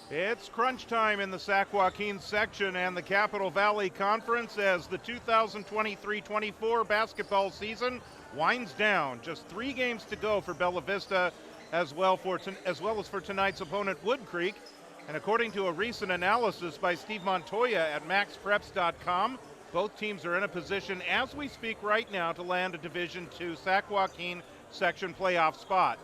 It's crunch time in the SacJoaquin section and the Capital Valley Conference as the 2023-24 basketball season winds down. Just 3 games to go for Bella Vista as well as for tonight's opponent Woodcreek. And according to a recent analysis by Steve Montoya at maxpreps.com, both teams are in a position as we speak right now to land a Division II SacJoaquin section playoff spot.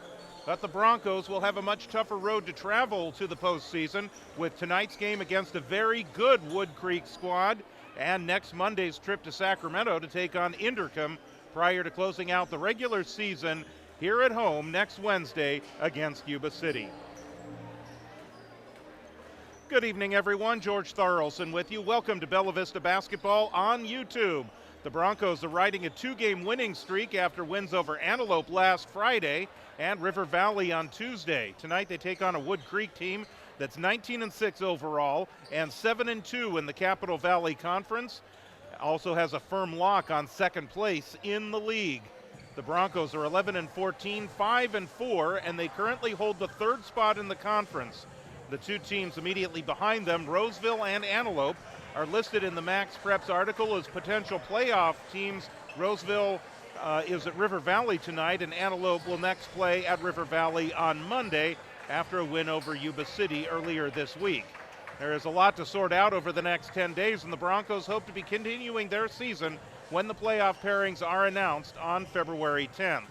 But the Broncos will have a much tougher road to travel to the postseason with tonight's game against a very good Woodcreek squad and next Monday's trip to Sacramento to take on Inderkum prior to closing out the regular season here at home next Wednesday against Yuba City. Good evening, everyone. George Tharlson with you. Welcome to Bella Vista Basketball on YouTube. The Broncos are riding a 2-game winning streak after wins over Antelope last Friday and River Valley on Tuesday. Tonight they take on a Woodcreek team that's 19-6 overall and 7-2 in the Capital Valley Conference. Also has a firm lock on second place in the league. The Broncos are 11-14, 5-4, and they currently hold the third spot in the conference. The two teams immediately behind them, Roseville and Antelope, are listed in the Max Preps article as potential playoff teams. Roseville is at River Valley tonight, and Antelope will next play at River Valley on Monday after a win over Yuba City earlier this week. There is a lot to sort out over the next 10 days, and the Broncos hope to be continuing their season when the playoff pairings are announced on February 10th.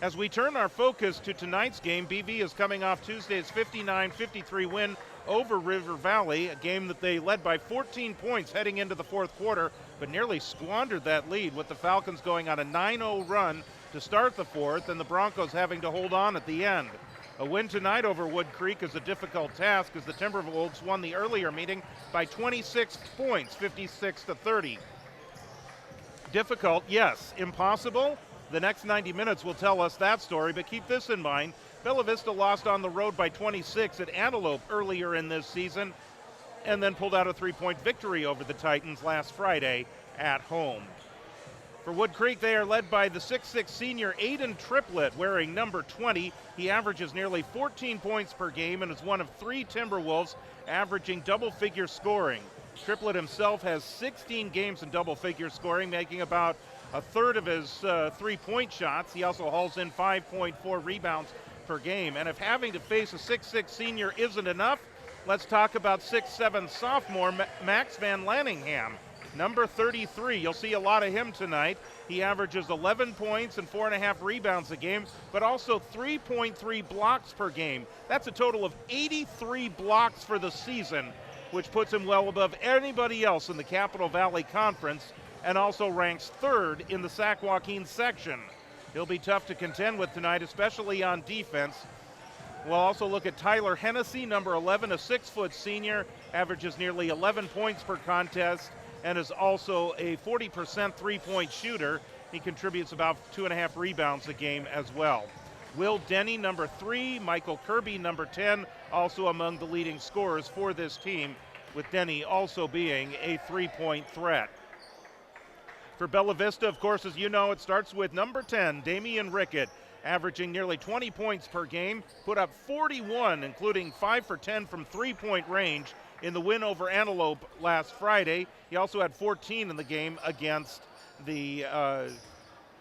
As we turn our focus to tonight's game, BV is coming off Tuesday's 59-53 win over River Valley, a game that they led by 14 points heading into the fourth quarter, but nearly squandered that lead with the Falcons going on a 9-0 run to start the fourth and the Broncos having to hold on at the end. A win tonight over Woodcreek is a difficult task as the Timberwolves won the earlier meeting by 26 points, 56-30. Difficult, yes. Impossible? The next 90 minutes will tell us that story, but keep this in mind. Bella Vista lost on the road by 26 at Antelope earlier in this season and then pulled out a 3-point victory over the Titans last Friday at home. For Woodcreek, they are led by the 6'6 senior Aiden Triplett wearing number 20. He averages nearly 14 points per game and is one of 3 Timberwolves averaging double-figure scoring. Triplett himself has 16 games in double-figure scoring, making about a third of his 3-point shots. He also hauls in 5.4 rebounds per game. And if having to face a 6'6 senior isn't enough, let's talk about 6'7 sophomore Max Van Lanningham, number 33. You'll see a lot of him tonight. He averages 11 points and 4.5 rebounds a game, but also 3.3 blocks per game. That's a total of 83 blocks for the season, which puts him well above anybody else in the Capital Valley Conference and also ranks third in the SacJoaquin section. He'll be tough to contend with tonight, especially on defense. We'll also look at Tyler Hennessy, number 11, a 6-foot senior, averages nearly 11 points per contest and is also a 40% three-point shooter. He contributes about 2.5 rebounds a game as well. Will Denny, number 3, Michael Kirby, number 10, also among the leading scorers for this team, with Denny also being a 3-point threat. For Bella Vista, of course, as you know, it starts with number 10, Damian Rickett, averaging nearly 20 points per game, put up 41, including 5 for 10 from three-point range in the win over Antelope last Friday. He also had 14 in the game against the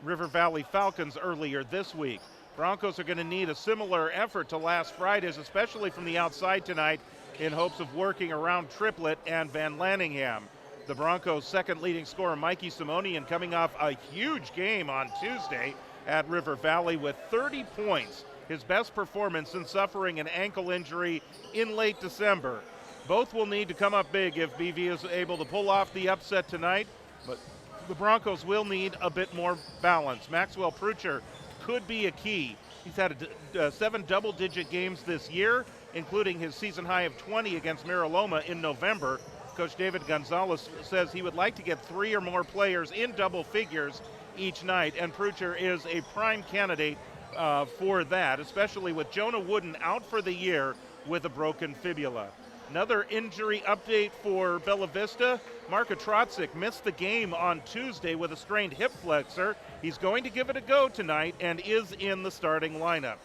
River Valley Falcons earlier this week. Broncos are going to need a similar effort to last Friday's, especially from the outside tonight, in hopes of working around Triplett and Van Lanningham. The Broncos' second leading scorer, Mikey Simonian, coming off a huge game on Tuesday at River Valley with 30 points, his best performance since suffering an ankle injury in late December. Both will need to come up big if BV is able to pull off the upset tonight, but the Broncos will need a bit more balance. Maxwell Prucher could be a key. He's had 7 double-digit games this year, including his season high of 20 against Miraloma in November. Coach David Gonzalez says he would like to get 3 or more players in double figures each night, and Prucher is a prime candidate for that, especially with Jonah Wooden out for the year with a broken fibula. Another injury update for Bella Vista. Marko Trotzik missed the game on Tuesday with a strained hip flexor. He's going to give it a go tonight and is in the starting lineup.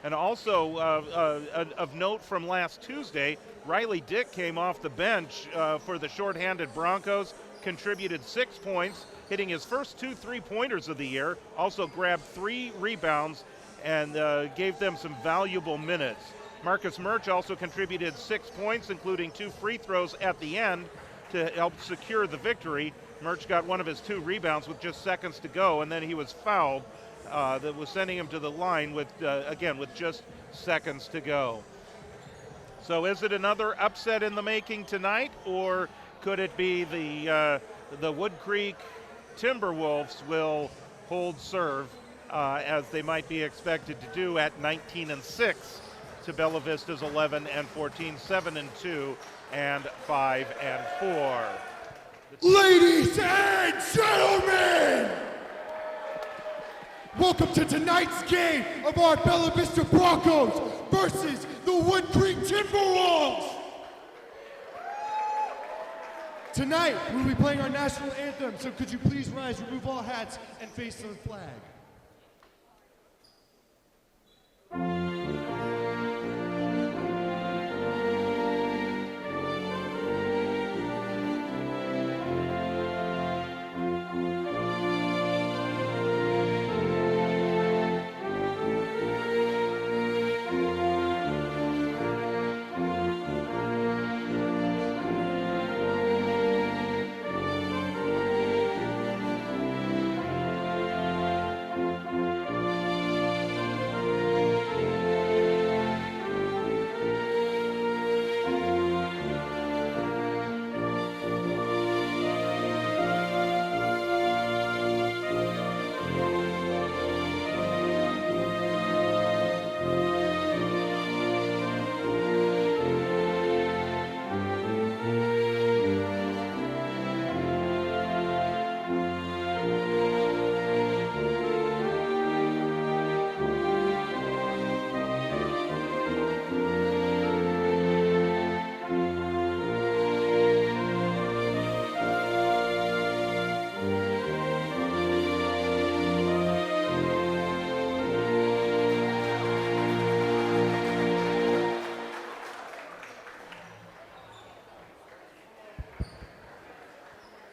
And also of note from last Tuesday, Riley Dick came off the bench for the shorthanded Broncos, contributed 6 points, hitting his first 2 3-pointers of the year, also grabbed 3 rebounds and gave them some valuable minutes. Marcus Murch also contributed 6 points, including 2 free throws at the end to help secure the victory. Murch got one of his 2 rebounds with just seconds to go, and then he was fouled. That was sending him to the line with, again, with just seconds to go. So is it another upset in the making tonight, or could it be the Woodcreek Timberwolves will hold serve as they might be expected to do at 19-6 to Bella Vista's 11-14, 7-2, and 5-4. Ladies and gentlemen, welcome to tonight's game of our Bella Vista Broncos versus the Woodcreek Timberwolves. Tonight, we'll be playing our national anthem, so could you please rise, remove all hats, and face the flag.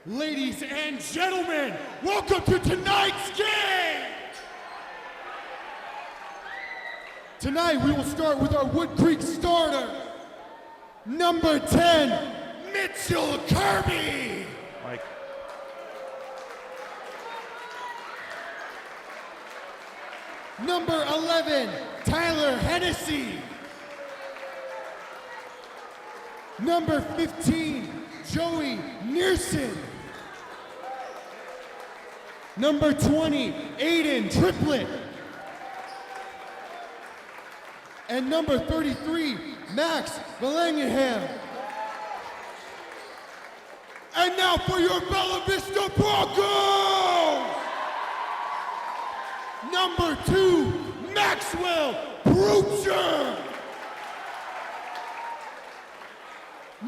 Ladies and gentlemen, welcome to tonight's game! Tonight we will start with our Woodcreek starter, number 10, Mitchell Kirby. Mike. Number 11, Tyler Hennessy. Number 15, Joey Nearson. Number 20, Aiden Triplett. And number 33, Max Bellingham. And now for your Bella Vista Broncos! Number 2, Maxwell Brucher.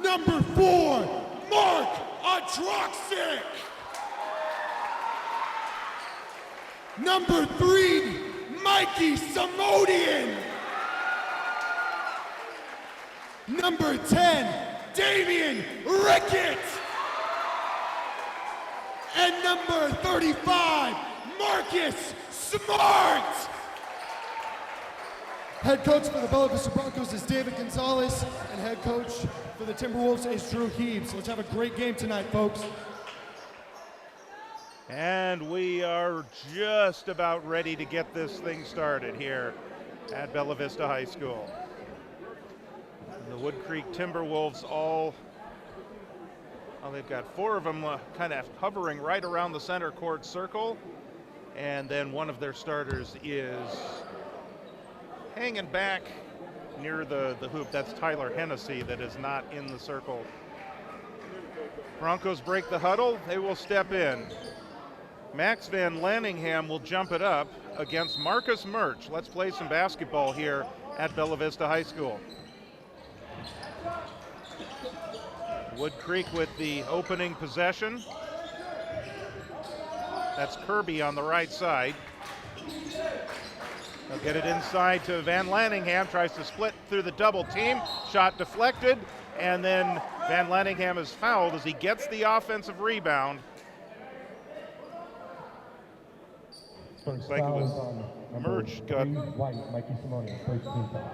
Number 4, Mark Atroxic. Number 3, Mikey Samodian. Number 10, Damian Rickett. And number 35, Marcus Smart. Head coach for the Bella Vista Broncos is David Gonzalez, and head coach for the Timberwolves is Drew Heaves. Let's have a great game tonight, folks. And we are just about ready to get this thing started here at Bella Vista High School. The Woodcreek Timberwolves they've got 4 of them kind of hovering right around the center court circle. And then one of their starters is hanging back near the hoop. That's Tyler Hennessy that is not in the circle. Broncos break the huddle. They will step in. Max Van Lanningham will jump it up against Marcus Murch. Let's play some basketball here at Bella Vista High School. Woodcreek with the opening possession. That's Kirby on the right side. They'll get it inside to Van Lanningham, tries to split through the double team, shot deflected, and then Van Lanningham is fouled as he gets the offensive rebound. Looks like it was Merch got White, Mikey Simone, first team foul.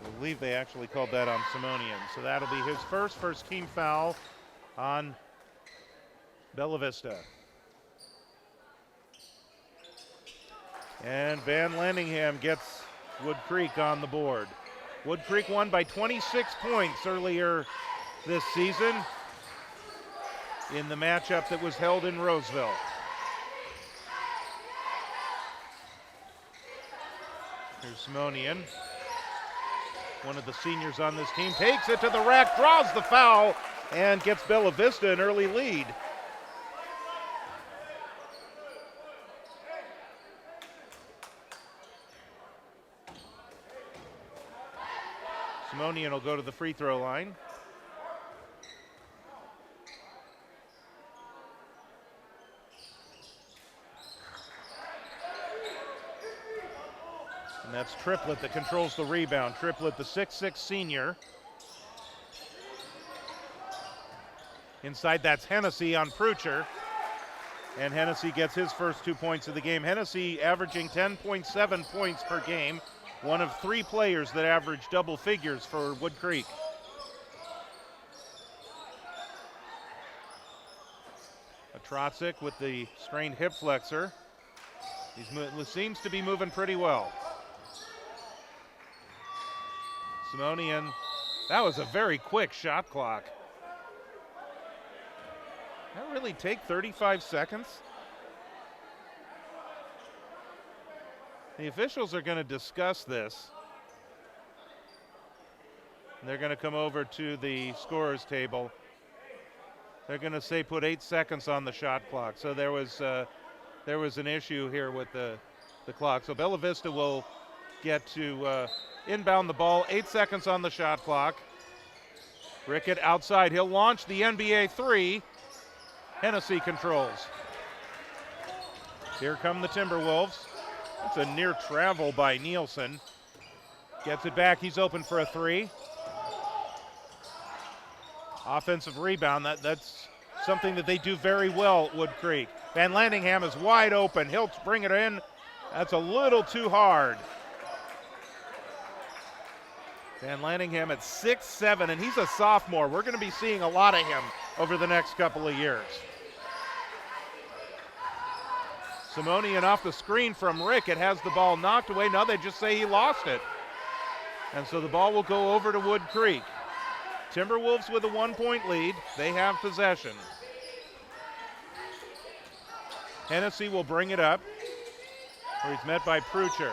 I believe they actually called that on Simonian. So that'll be his first team foul on Bella Vista. And Van Lanningham gets Woodcreek on the board. Woodcreek won by 26 points earlier this season in the matchup that was held in Roseville. Here's Simonian. One of the seniors on this team takes it to the rack, draws the foul, and gets Bella Vista an early lead. Simonian will go to the free throw line. And that's Triplett that controls the rebound. Triplett, the 6'6" senior. Inside, that's Hennessy on Prucher. And Hennessy gets his first 2 points of the game. Hennessy averaging 10.7 points per game. One of 3 players that averaged double figures for Woodcreek. Trotsik with the strained hip flexor. He seems to be moving pretty well. Simonian, that was a very quick shot clock. That really take 35 seconds? The officials are going to discuss this. They're going to come over to the scorer's table. They're going to say put 8 seconds on the shot clock. So there was an issue here with the clock. So Bella Vista will get to inbound the ball. 8 seconds on the shot clock. Rickett outside. He'll launch the NBA three. Hennessy controls. Here come the Timberwolves. That's a near travel by Nielsen. Gets it back. He's open for a three. Offensive rebound. That's something that they do very well at Woodcreek. Van Lanningham is wide open. He'll bring it in. That's a little too hard. Van Lanningham at 6'7", and he's a sophomore. We're going to be seeing a lot of him over the next couple of years. Simonian off the screen from Rickett has the ball knocked away. Now they just say he lost it. And so the ball will go over to Woodcreek. Timberwolves with a 1-point lead. They have possession. Hennessy will bring it up, where he's met by Prucher.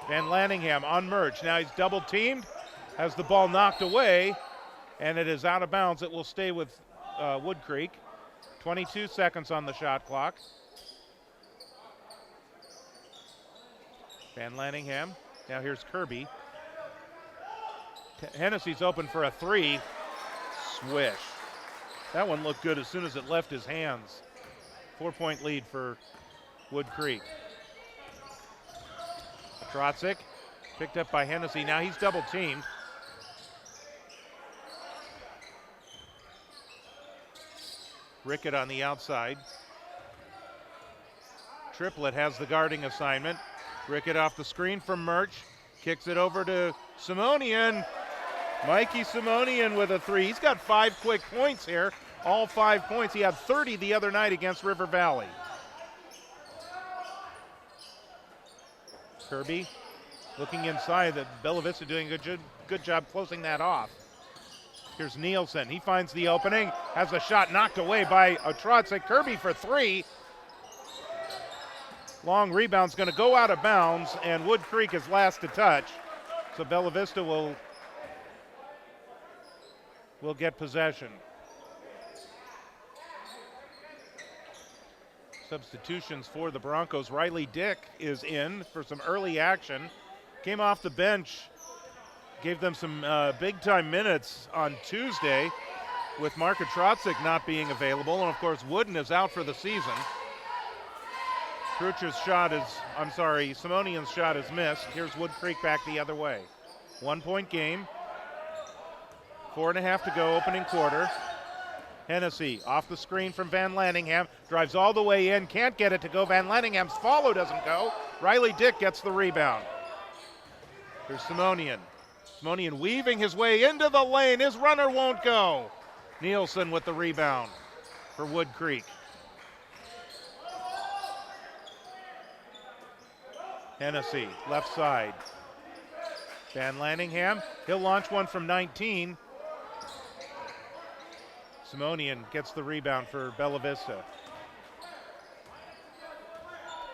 Van Lanningham on Merch. Now he's double teamed, has the ball knocked away, and it is out of bounds. It will stay with Woodcreek. 22 seconds on the shot clock. Van Lanningham. Now here's Kirby. Hennessy's open for a three. Swish. That one looked good as soon as it left his hands. 4-point lead for Woodcreek. Trotsik picked up by Hennessy. Now he's double teamed. Rickett on the outside. Triplett has the guarding assignment. Rickett off the screen from Merch. Kicks it over to Simonian. Mikey Simonian with a three. He's got 5 quick points here. All 5 points. He had 30 the other night against River Valley. Kirby looking inside. Bella Vista doing a good job closing that off. Here's Nielsen. He finds the opening. Has a shot knocked away by Trotsik. Kirby for three. Long rebound's going to go out of bounds, and Woodcreek is last to touch. So Bella Vista will get possession. Substitutions for the Broncos. Riley Dick is in for some early action. Came off the bench Gave them some big-time minutes on Tuesday with Marka Trotzik not being available. And, of course, Wooden is out for the season. Simonian's shot is missed. Here's Woodcreek back the other way. 1 point game. 4.5 to go, opening quarter. Hennessy off the screen from Van Lanningham. Drives all the way in, can't get it to go. Van Lanningham's follow doesn't go. Riley Dick gets the rebound. Here's Simonian. Simonian weaving his way into the lane. His runner won't go. Nielsen with the rebound for Woodcreek. Hennessy, left side. Van Lanningham, he'll launch one from 19. Simonian gets the rebound for Bella Vista.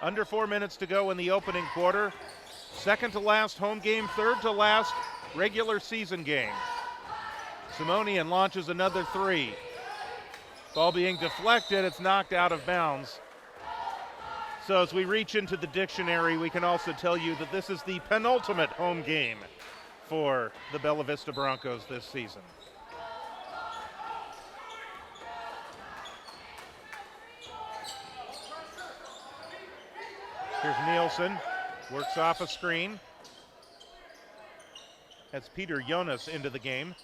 Under 4 minutes to go in the opening quarter. Second to last home game, third to last regular season game. Simonian launches another three. Ball being deflected, it's knocked out of bounds. So as we reach into the dictionary, we can also tell you that this is the penultimate home game for the Bella Vista Broncos this season. Here's Nielsen, works off a screen. That's Peter Jonas into the game.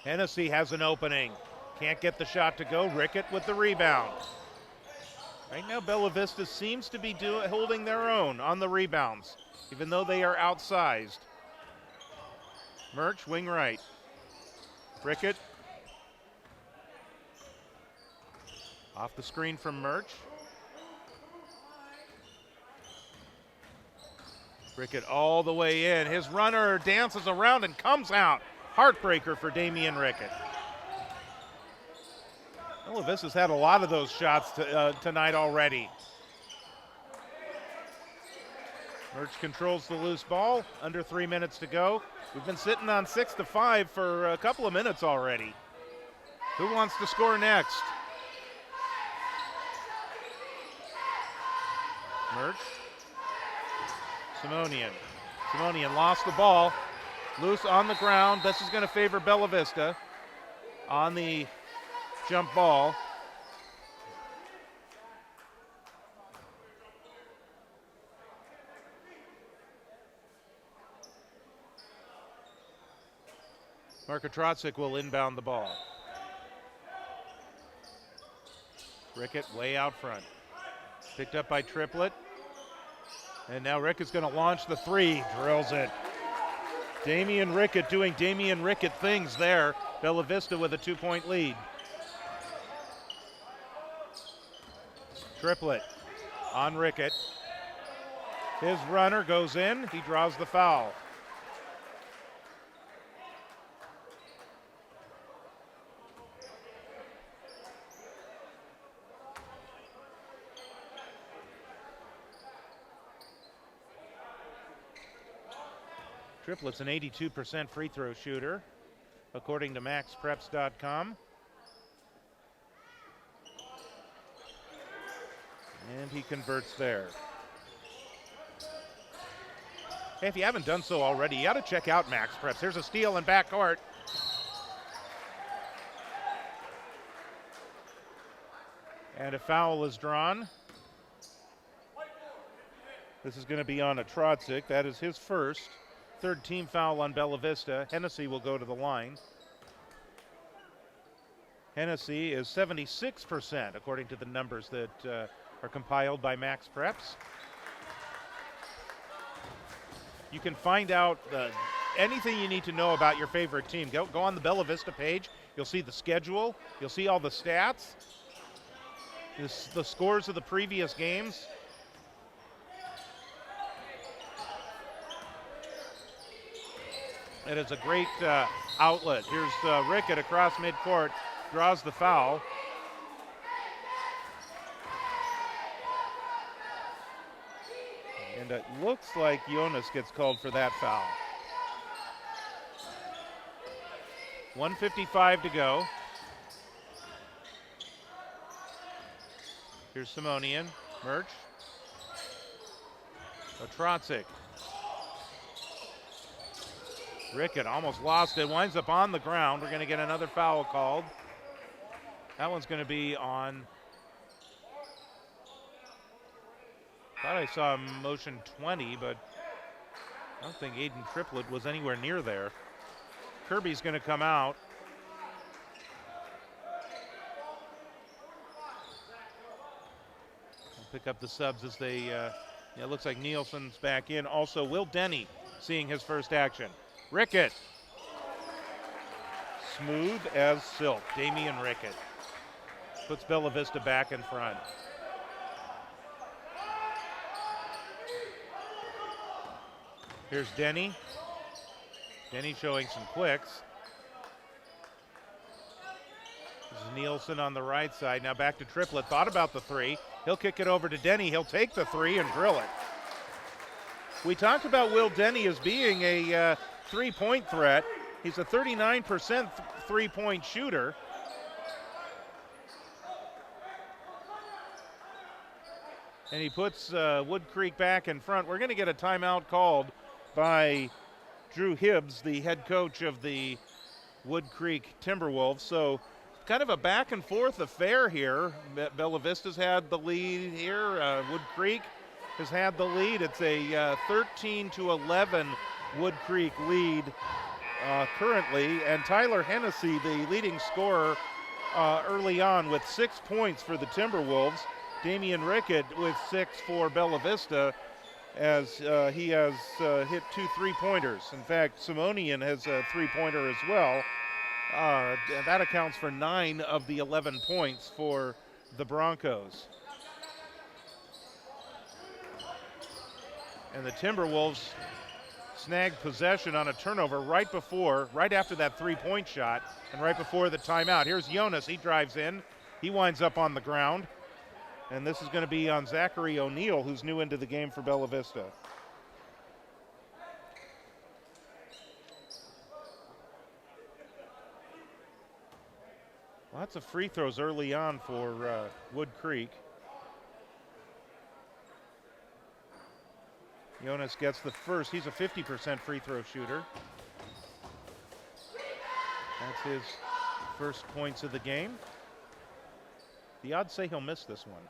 Hennessy has an opening. Can't get the shot to go. Rickett with the rebound. Right now, Bella Vista seems to be holding their own on the rebounds, even though they are outsized. Murch, wing right. Rickett. Off the screen from Murch. Rickett all the way in. His runner dances around and comes out. Heartbreaker for Damian Rickett. Bella Vista's had a lot of those shots tonight already. Murch controls the loose ball. Under 3 minutes to go. We've been sitting on 6-5 for a couple of minutes already. Who wants to score next? Murch. Simonian. Simonian lost the ball. Loose on the ground. This is going to favor Bella Vista on the jump ball. Marka Trotzik will inbound the ball. Rickett way out front. Picked up by Triplett. And now Rickett's going to launch the three. Drills it. Damian Rickett doing Damian Rickett things there. Bella Vista with a 2-point lead. Triplett on Rickett. His runner goes in. He draws the foul. Triplett's an 82% free throw shooter, according to maxpreps.com. And he converts there. Hey, if you haven't done so already, you ought to check out Max Preps. There's a steal in backcourt. And a foul is drawn. This is going to be on a Trotzik. That is his first. Third team foul on Bella Vista. Hennessy will go to the line. Hennessy is 76%, according to the numbers that are compiled by Max Preps. You can find out anything you need to know about your favorite team. Go on the Bella Vista page. You'll see the schedule. You'll see all the stats, the scores of the previous games. It is a great outlet. Here's Rickett across midcourt, draws the foul. And it looks like Jonas gets called for that foul. 1:55 to go. Here's Simonian, Murch. Trotzik Rickett almost lost it, winds up on the ground. We're going to get another foul called. That one's going to be on, thought I saw motion 20, but I don't think Aiden Triplett was anywhere near there. Kirby's going to come out. Pick up the subs as they, it looks like Nielsen's back in. Also, Will Denny seeing his first action. Rickett. Smooth as silk. Damian Rickett puts Bella Vista back in front. Here's Denny. Denny showing some quicks. This is Nielsen on the right side. Now back to Triplett. Thought about the three. He'll kick it over to Denny. He'll take the three and drill it. We talked about Will Denny as being a three-point threat. He's a 39% three-point shooter. And he puts Woodcreek back in front. We're going to get a timeout called by Drew Hibbs, the head coach of the Woodcreek Timberwolves. So kind of a back and forth affair here. Bella Vista's had the lead here. Woodcreek has had the lead. It's a 13-11 Woodcreek lead currently. And Tyler Hennessy, the leading scorer early on with 6 points for the Timberwolves. Damian Rickett with 6 for Bella Vista, as he has hit 2 3-pointers. In fact, Simonian has a 3-pointer as well. That accounts for 9 of the 11 points for the Broncos. And the Timberwolves snagged possession on a turnover right after that 3-point shot and right before the timeout. Here's Jonas, he drives in. He winds up on the ground. And this is going to be on Zachary O'Neal, who's new into the game for Bella Vista. Lots of free throws early on for Woodcreek. Jonas gets the first. He's a 50% free throw shooter. That's his first points of the game. The odds say he'll miss this one.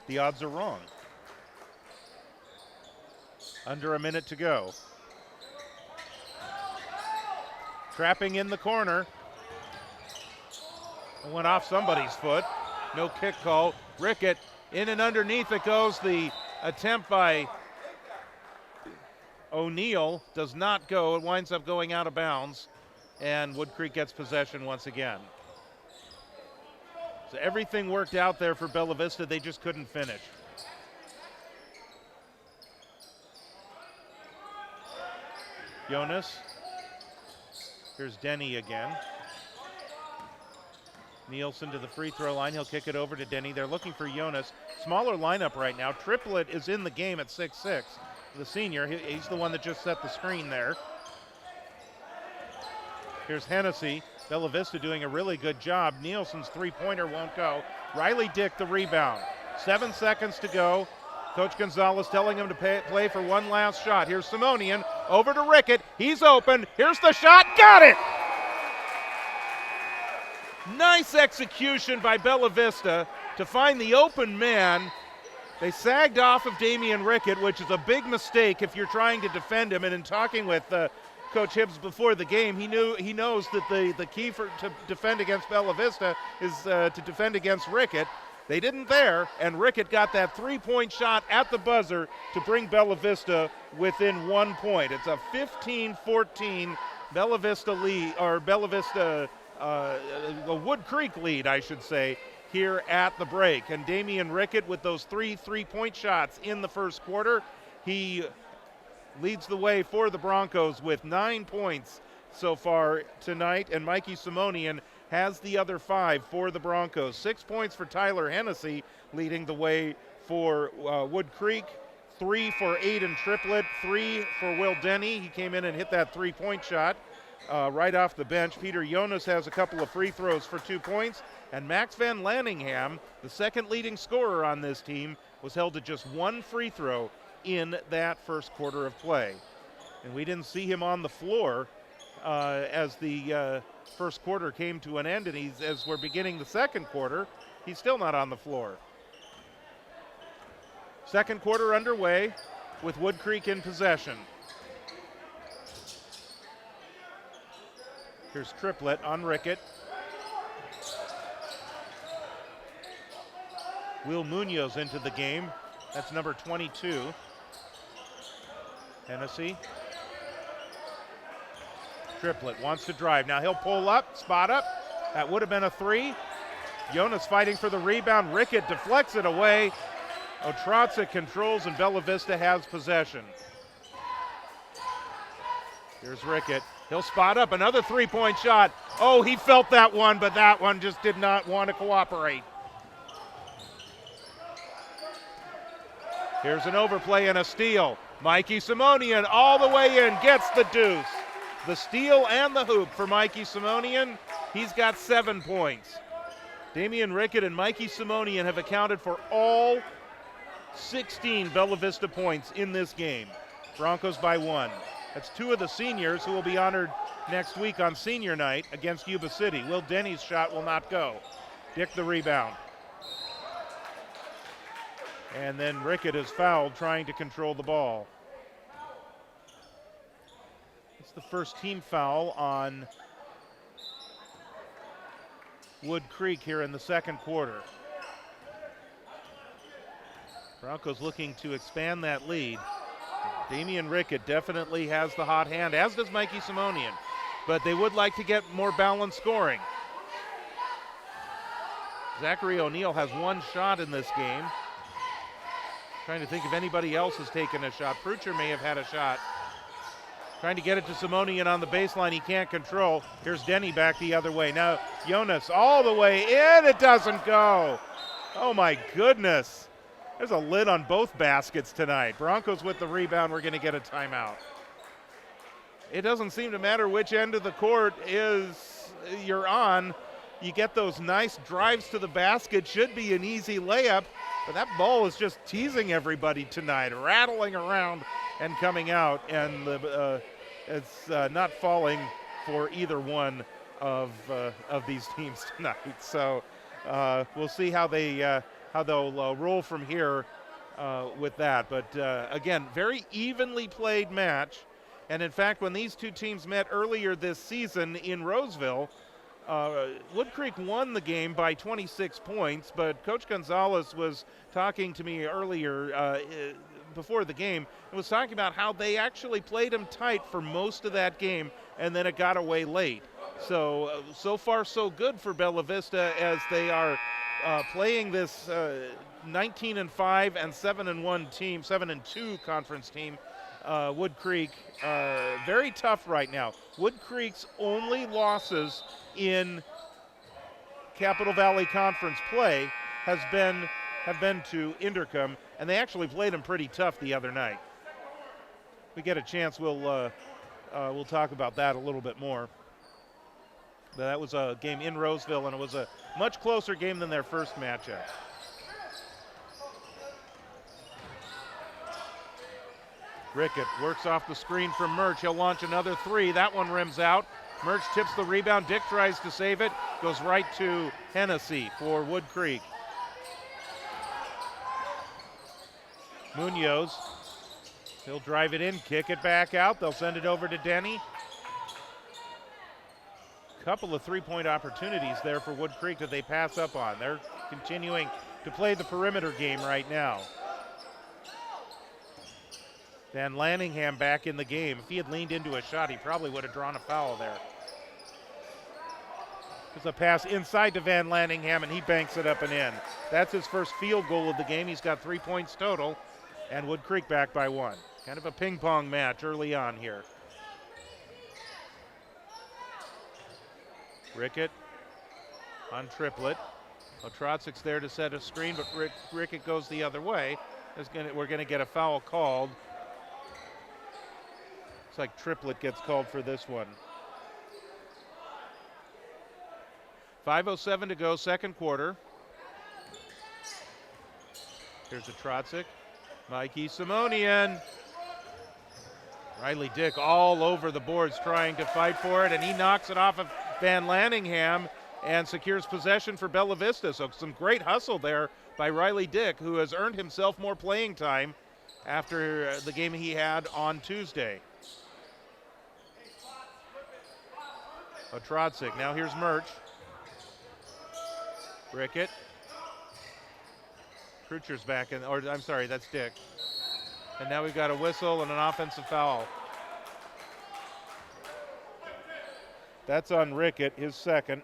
The odds are wrong. Under a minute to go. Trapping in the corner. It went off somebody's foot. No kick call. Rickett in and underneath it goes. The attempt by O'Neal does not go. It winds up going out of bounds. And Woodcreek gets possession once again. So everything worked out there for Bella Vista. They just couldn't finish. Jonas. Here's Denny again. Nielsen to the free throw line. He'll kick it over to Denny. They're looking for Jonas. Smaller lineup right now. Triplett is in the game at 6'6". The senior. He's the one that just set the screen there. Here's Hennessy. Bella Vista doing a really good job. Nielsen's three-pointer won't go. Riley Dick the rebound. 7 seconds to go. Coach Gonzalez telling him to play for one last shot. Here's Simonian over to Rickett. He's open. Here's the shot. Got it! Nice execution by Bella Vista to find the open man. They sagged off of Damian Rickett, which is a big mistake if you're trying to defend him. And in talking with Coach Hibbs before the game, he knows that the key to defend against Bella Vista is to defend against Rickett. They didn't there, and Rickett got that three-point shot at the buzzer to bring Bella Vista within 1 point. It's a 15-14 Bella Vista lead, or Bella Vista, a Woodcreek lead, I should say, here at the break. And Damian Rickett with those three-point shots in the first quarter, he leads the way for the Broncos with 9 points so far tonight, and Mikey Simonian has the other 5 for the Broncos. 6 points for Tyler Hennessy, leading the way for Woodcreek. 3 for Aiden Triplett, 3 for Will Denny. He came in and hit that three-point shot right off the bench. Peter Jonas has a couple of free throws for 2 points, and Max Van Lanningham, the second leading scorer on this team, was held to just 1 free throw in that first quarter of play. And we didn't see him on the floor as the first quarter came to an end, and as we're beginning the second quarter, he's still not on the floor. Second quarter underway with Woodcreek in possession. Here's Triplett on Rickett. Will Munoz into the game. That's number 22. Hennessy. Triplett wants to drive. Now he'll pull up, spot up. That would have been a three. Jonas fighting for the rebound. Rickett deflects it away. Otracic controls, and Bella Vista has possession. Here's Rickett. He'll spot up. Another three-point shot. Oh, he felt that one, but that one just did not want to cooperate. Here's an overplay and a steal. Mikey Simonian all the way in, gets the deuce. The steal and the hoop for Mikey Simonian. He's got 7 points. Damian Rickett and Mikey Simonian have accounted for all 16 Bella Vista points in this game. Broncos by 1. That's 2 of the seniors who will be honored next week on senior night against Yuba City. Will Denny's shot will not go. Dick the rebound. And then Rickett is fouled trying to control the ball. It's the first team foul on Woodcreek here in the second quarter. Broncos looking to expand that lead. Damian Rickett definitely has the hot hand, as does Mikey Simonian, but they would like to get more balanced scoring. Zachary O'Neal has 1 shot in this game. Trying to think if anybody else has taken a shot. Prucher may have had a shot. Trying to get it to Simonian on the baseline. He can't control. Here's Denny back the other way. Now Jonas all the way in. It doesn't go. Oh my goodness. There's a lid on both baskets tonight. Broncos with the rebound. We're going to get a timeout. It doesn't seem to matter which end of the court you're on. You get those nice drives to the basket. Should be an easy layup. But that ball is just teasing everybody tonight, rattling around and coming out, and it's not falling for either one of these teams tonight. So we'll see how they'll roll from here with that. But again, very evenly played match. And in fact, when these two teams met earlier this season in Roseville, Woodcreek won the game by 26 points, but Coach Gonzalez was talking to me earlier before the game and was talking about how they actually played them tight for most of that game, and then it got away late. So far so good for Bella Vista as they are playing this 19-5 and 7-1 team, 7-2 conference team. Woodcreek, very tough right now. Woodcreek's only losses in Capital Valley Conference play have been to Inderkum, and they actually played them pretty tough the other night. If we get a chance, we'll talk about that a little bit more. But that was a game in Roseville, and it was a much closer game than their first matchup. Rickett works off the screen from Murch. He'll launch another three. That one rims out. Murch tips the rebound. Dick tries to save it. Goes right to Hennessy for Woodcreek. Munoz. He'll drive it in, kick it back out. They'll send it over to Denny. Couple of three-point opportunities there for Woodcreek that they pass up on. They're continuing to play the perimeter game right now. Van Lanningham back in the game. If he had leaned into a shot, he probably would have drawn a foul there. There's a pass inside to Van Lanningham, and he banks it up and in. That's his first field goal of the game. He's got 3 points total, and Woodcreek back by 1. Kind of a ping-pong match early on here. Rickett on Triplett. Otracic's there to set a screen, but Rickett goes the other way. We're going to get a foul called. Looks like Triplett gets called for this one. 5:07 to go, second quarter. Here's Otracic. Mikey Simonian. Riley Dick all over the boards trying to fight for it, and he knocks it off of Van Lanningham and secures possession for Bella Vista. So some great hustle there by Riley Dick, who has earned himself more playing time after the game he had on Tuesday. Otrodzic, now here's Murch. Rickett. Krucher's back in, or I'm sorry, that's Dick. And now we've got a whistle and an offensive foul. That's on Rickett, his second.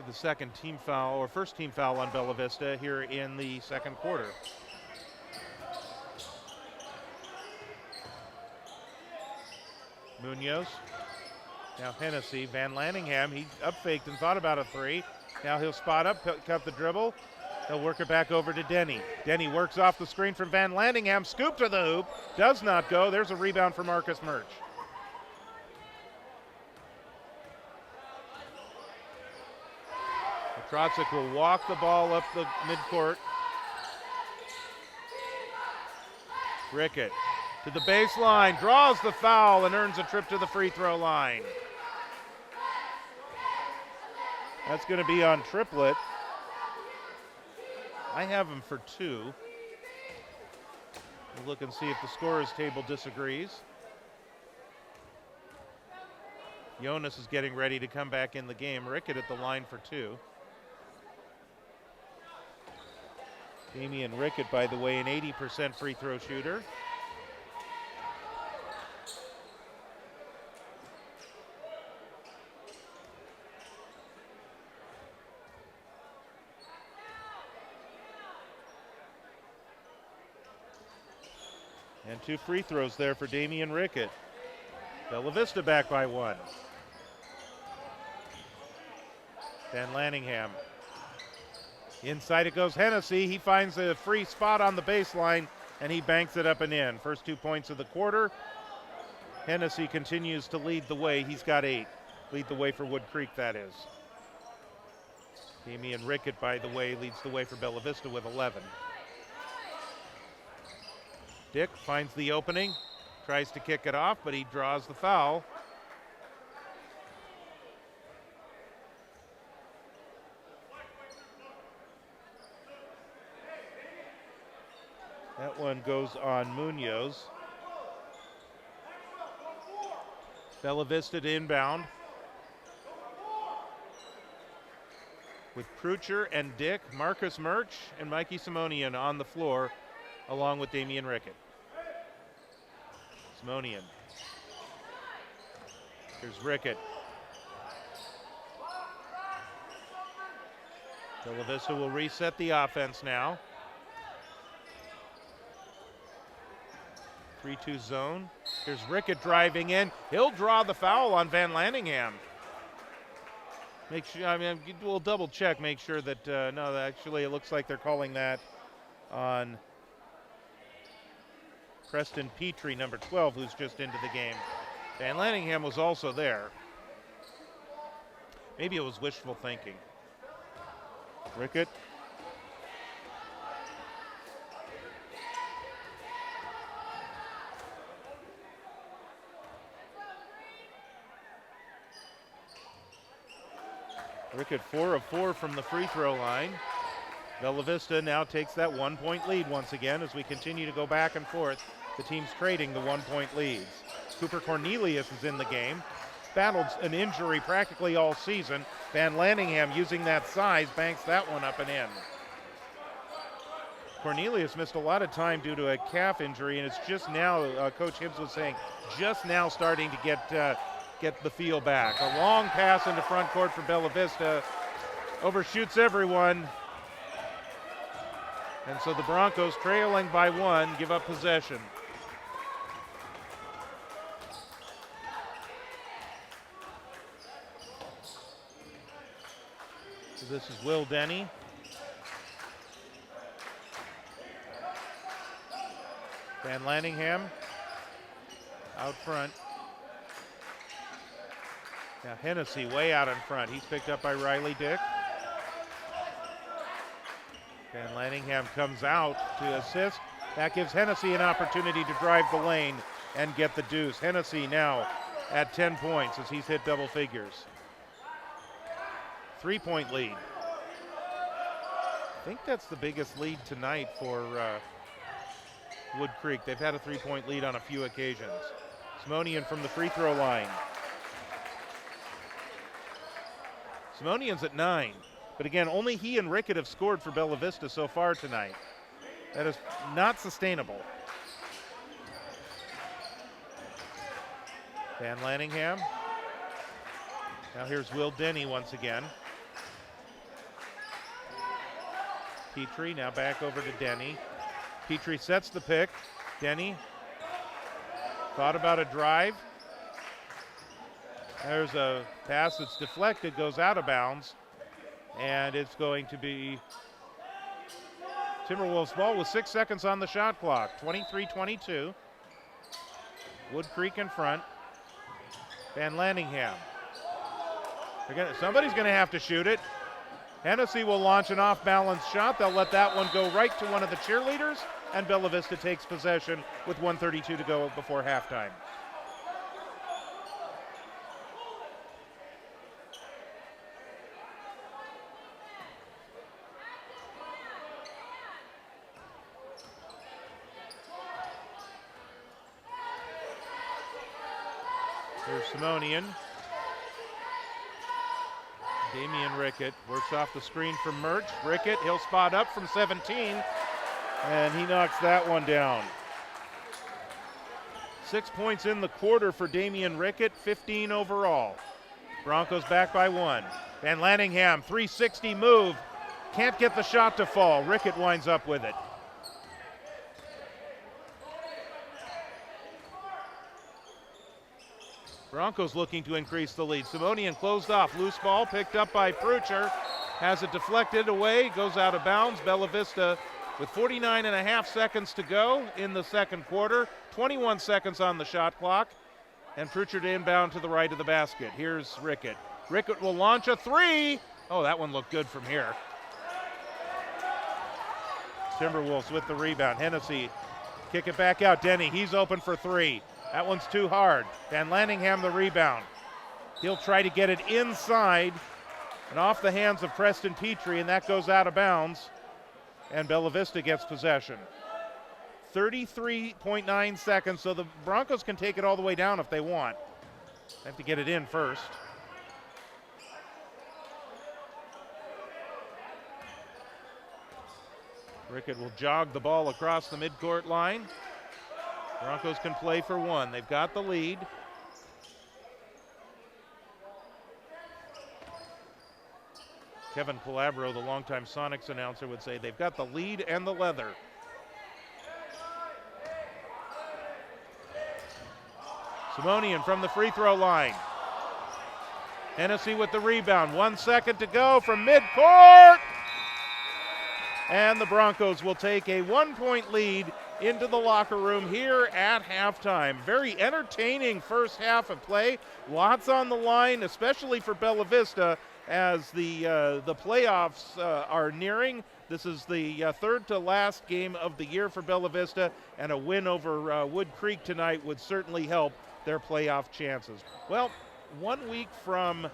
The second team foul, or first team foul on Bella Vista here in the second quarter. Munoz. Now Hennessy. Van Lanningham, he up-faked and thought about a three. Now he'll spot up, cut the dribble. He'll work it back over to Denny. Denny works off the screen from Van Lanningham. Scoop to the hoop. Does not go. There's a rebound for Marcus Murch. Otrodzic will walk the ball up the midcourt. Rickett to the baseline, draws the foul and earns a trip to the free throw line. That's going to be on Triplett. I have him for two. We'll look and see if the scorer's table disagrees. Jonas is getting ready to come back in the game. Rickett at the line for two. Damian Rickett, by the way, an 80% free throw shooter. And two free throws there for Damian Rickett. Bella Vista back by one. Van Lanningham. Inside it goes Hennessy. He finds a free spot on the baseline and he banks it up and in. First 2 points of the quarter. Hennessy continues to lead the way. He's got 8. Lead the way for Woodcreek, that is. Damian Rickett, by the way, leads the way for Bella Vista with 11. Dick finds the opening, tries to kick it off, but he draws the foul. That one goes on Munoz. Bella Vista to inbound. With Krucher and Dick, Marcus Murch, and Mikey Simonian on the floor, along with Damian Rickett. Simonian. Here's Rickett. Bella Vista will reset the offense now. 3-2 zone. Here's Rickett driving in. He'll draw the foul on Van Lanningham. Make sure, I mean, we'll double check, make sure that, no, actually it looks like they're calling that on Preston Petrie, number 12, who's just into the game. Van Lanningham was also there. Maybe it was wishful thinking. Rickett. Rickett 4 of 4 from the free throw line. Bella Vista now takes that 1-point lead once again as we continue to go back and forth. The team's trading the 1-point leads. Cooper Cornelius is in the game. Battled an injury practically all season. Van Lanningham, using that size, banks that one up and in. Cornelius missed a lot of time due to a calf injury, and it's just now, Coach Hibbs was saying, just now starting to get the feel back. A long pass into front court for Bella Vista. Overshoots everyone. And so the Broncos, trailing by 1, give up possession. So this is Will Denny. Van Lanningham out front. Now Hennessy way out in front. He's picked up by Riley Dick. Van Lanningham comes out to assist. That gives Hennessy an opportunity to drive the lane and get the deuce. Hennessy now at 10 points as he's hit double figures. 3-point lead. I think that's the biggest lead tonight for Woodcreek. They've had a 3-point lead on a few occasions. Simonian from the free throw line. Simonian's at 9, but again, only he and Rickett have scored for Bella Vista so far tonight. That is not sustainable. Van Lanningham. Now here's Will Denny once again. Petrie now back over to Denny. Petrie sets the pick. Denny thought about a drive. There's a pass that's deflected, goes out of bounds, and it's going to be Timberwolves ball with 6 seconds on the shot clock. 23-22. Woodcreek in front. Van Lanningham. Somebody's going to have to shoot it. Hennessy will launch an off-balance shot. They'll let that one go right to one of the cheerleaders, and Bella Vista takes possession with 1:32 to go before halftime. Here's Simonian. Damian Rickett works off the screen from Murch. Rickett, he'll spot up from 17, and he knocks that one down. 6 points in the quarter for Damian Rickett, 15 overall. Broncos back by 1. Van Lanningham, 360 move. Can't get the shot to fall. Rickett winds up with it. Broncos looking to increase the lead. Simonian closed off. Loose ball picked up by Prucher. Has it deflected away. Goes out of bounds. Bella Vista with 49.5 seconds to go in the second quarter. 21 seconds on the shot clock. And Prucher to inbound to the right of the basket. Here's Rickett. Rickett will launch a three. Oh, that one looked good from here. Timberwolves with the rebound. Hennessy kick it back out. Denny, he's open for three. That one's too hard. Van Lanningham the rebound. He'll try to get it inside and off the hands of Preston Petrie, and that goes out of bounds. And Bella Vista gets possession. 33.9 seconds, so the Broncos can take it all the way down if they want. They have to get it in first. Rickett will jog the ball across the midcourt line. Broncos can play for one. They've got the lead. Kevin Calabro, the longtime Sonics announcer, would say they've got the lead and the leather. Simonian from the free throw line. Hennessy with the rebound. 1 second to go from midcourt. And the Broncos will take a 1-point lead into the locker room here at halftime. Very entertaining first half of play. Lots on the line, especially for Bella Vista as the playoffs are nearing. This is the third to last game of the year for Bella Vista, and a win over Woodcreek tonight would certainly help their playoff chances. Well, 1 week from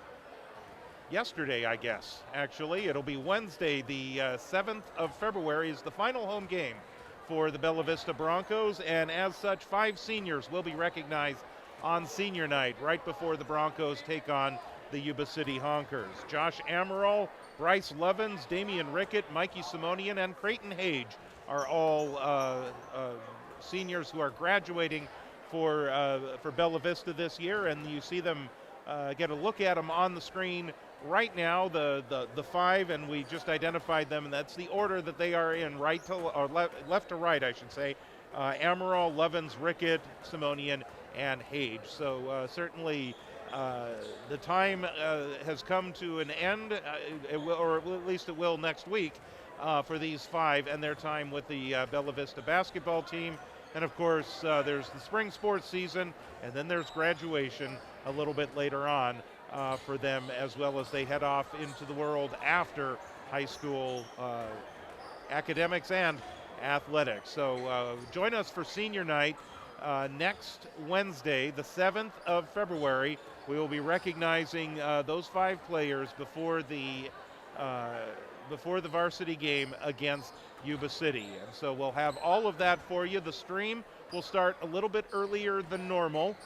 yesterday, I guess, actually. It'll be Wednesday, the 7th of February is the final home game for the Bella Vista Broncos, and as such, 5 seniors will be recognized on senior night right before the Broncos take on the Yuba City Honkers. Josh Amaral, Bryce Lovins, Damian Rickett, Mikey Simonian, and Creighton Hage are all seniors who are graduating for Bella Vista this year, and you see them get a look at them on the screen right now, the 5, and we just identified them, and that's the order that they are in, right to or left to right, I should say. Amaral, Lovins, Rickett, Simonian, and Hage. So certainly the time has come to an end, it will, or at least it will next week for these 5 and their time with the Bella Vista basketball team. And of course, there's the spring sports season, and then there's graduation a little bit later on for them, as well as they head off into the world after high school academics and athletics. So join us for senior night next Wednesday, the 7th of February. We will be recognizing those 5 players before the varsity game against Yuba City. And so we'll have all of that for you. The stream will start a little bit earlier than normal.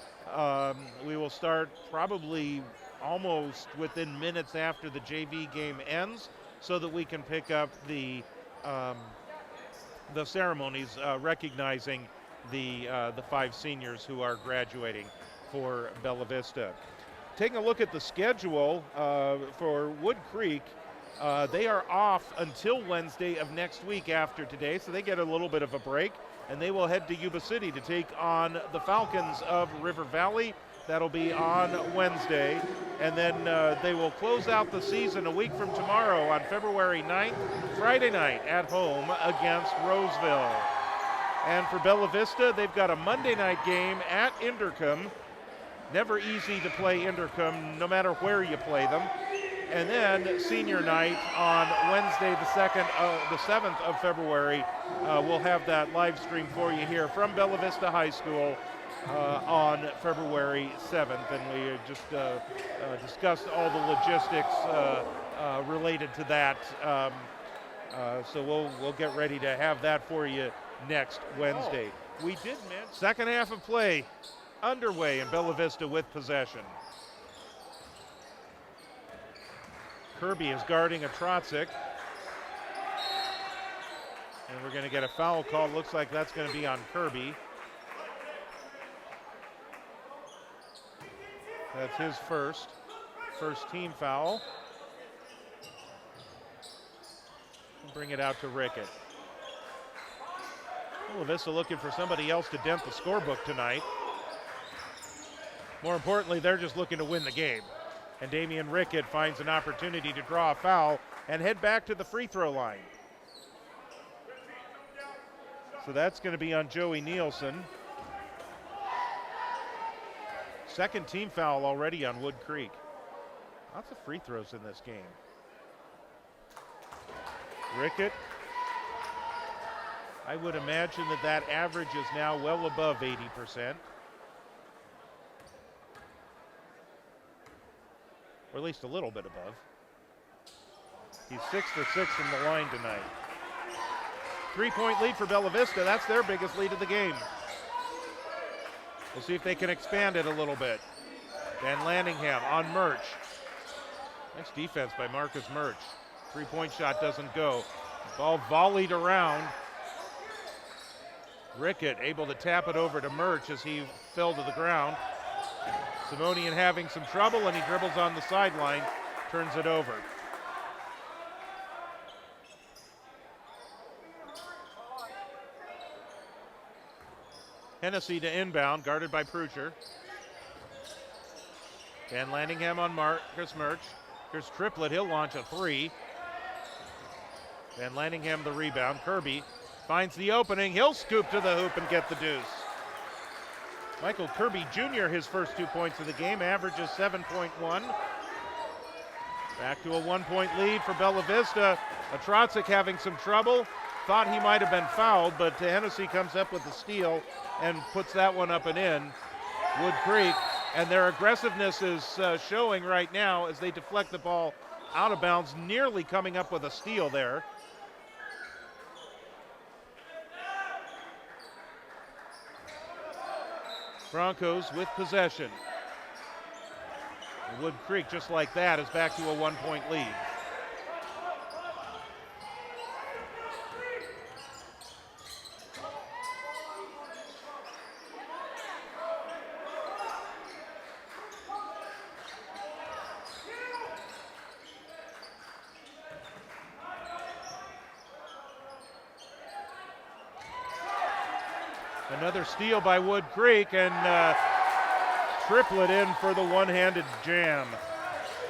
We will start probably almost within minutes after the JV game ends, so that we can pick up the ceremonies recognizing the 5 seniors who are graduating for Bella Vista. Taking a look at the schedule for Woodcreek, they are off until Wednesday of next week after today, so they get a little bit of a break, and they will head to Yuba City to take on the Falcons of River Valley. That'll be on Wednesday, and then they will close out the season a week from tomorrow on February 9th, Friday night at home against Roseville. And for Bella Vista, they've got a Monday night game at Inderkum. Never easy to play Inderkum, no matter where you play them. And then senior night on Wednesday, the 7th of February. We'll have that live stream for you here from Bella Vista High School on February 7th. And we just discussed all the logistics related to that. So we'll get ready to have that for you next Wednesday. We did mention second half of play underway in Bella Vista with possession. Kirby is guarding a Trotzik. And we're going to get a foul call. Looks like that's going to be on Kirby. That's his first team foul. Bring it out to Rickett. Bella Vista looking for somebody else to dent the scorebook tonight. More importantly, they're just looking to win the game. And Damian Rickett finds an opportunity to draw a foul and head back to the free throw line. So that's going to be on Joey Nielsen. Second team foul already on Woodcreek. Lots of free throws in this game. Rickett. I would imagine that average is now well above 80%. Or at least a little bit above. He's 6 for 6 from the line tonight. 3-point lead for Bella Vista. That's their biggest lead of the game. We'll see if they can expand it a little bit. Van Landingham on Murch. Nice defense by Marcus Murch. 3-point shot doesn't go. Ball volleyed around. Rickett able to tap it over to Murch as he fell to the ground. Simonian having some trouble, and he dribbles on the sideline, turns it over. Hennessy to inbound, guarded by Prucher. Van Landingham on Marcus Murch. Here's Triplett, he'll launch a 3. Van Landingham the rebound. Kirby finds the opening, he'll scoop to the hoop and get the deuce. Michael Kirby Jr., his first 2 points of the game, averages 7.1. Back to a 1-point lead for Bella Vista. Trotzik having some trouble. Thought he might have been fouled, but Hennessy comes up with the steal and puts that one up and in. Woodcreek, and their aggressiveness is showing right now as they deflect the ball out of bounds, nearly coming up with a steal there. Broncos with possession. Woodcreek, just like that, is back to a 1-point lead. Another steal by Woodcreek, and Triplett in for the one-handed jam.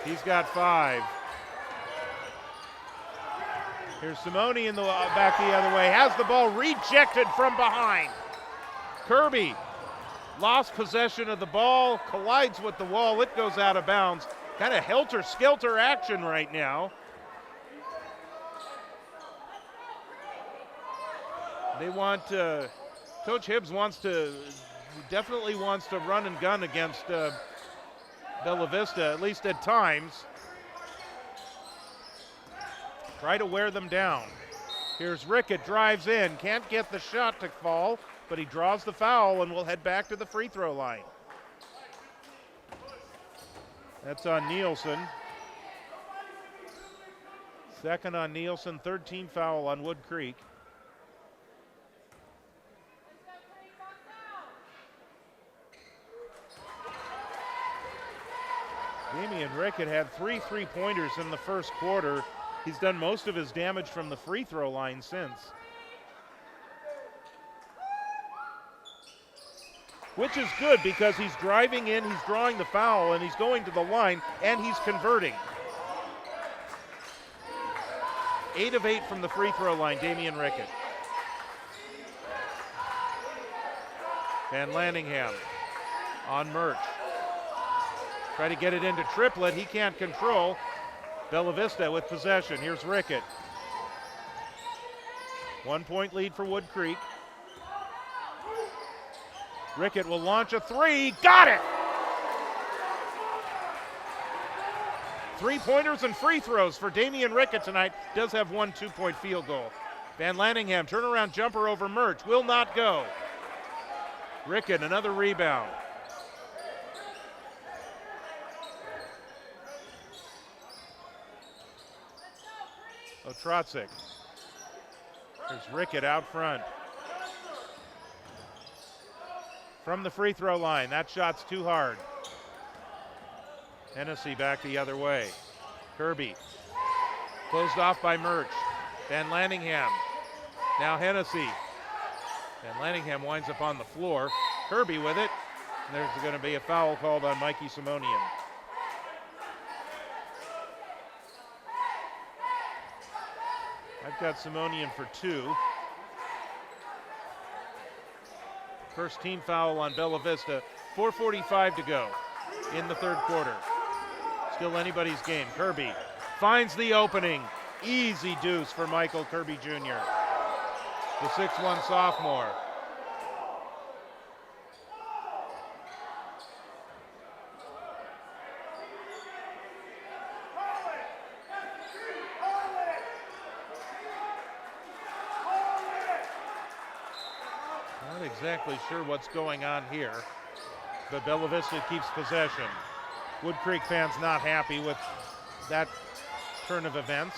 He's got 5. Here's Simoni in the back the other way. Has the ball rejected from behind. Kirby lost possession of the ball, collides with the wall. It goes out of bounds. Kind of helter-skelter action right now. They want, Coach Hibbs definitely wants to run and gun against Bella Vista, at least at times. Try to wear them down. Here's Rickett, drives in, can't get the shot to fall, but he draws the foul and will head back to the free throw line. That's on Nielsen. Second on Nielsen, 13 foul on Woodcreek. Damian Rickett had 3 3-pointers in the first quarter. He's done most of his damage from the free throw line since. Which is good because he's driving in, he's drawing the foul, and he's going to the line, and he's converting. 8 of 8 from the free throw line, Damian Rickett. Van Lanningham on Murch. Try to get it into Triplett, he can't control. Bella Vista with possession, here's Rickett. 1 point lead for Woodcreek. Rickett will launch a 3, got it! 3-pointers and free throws for Damian Rickett tonight. Does have 1 2-point field goal. Van Lanningham, turnaround jumper over Murch, will not go. Rickett, another rebound. Otrotzik. There's Rickett out front. From the free throw line, that shot's too hard. Hennessy back the other way. Kirby, closed off by Murch. Van Lanningham, now Hennessy. Van Lanningham winds up on the floor. Kirby with it. And there's going to be a foul called on Mikey Simonian. I've got Simonian for 2. First team foul on Bella Vista. 4:45 to go in the third quarter. Still anybody's game. Kirby finds the opening. Easy deuce for Michael Kirby Jr., the 6'1 sophomore. Not exactly sure what's going on here, but Bella Vista keeps possession. Woodcreek fans not happy with that turn of events.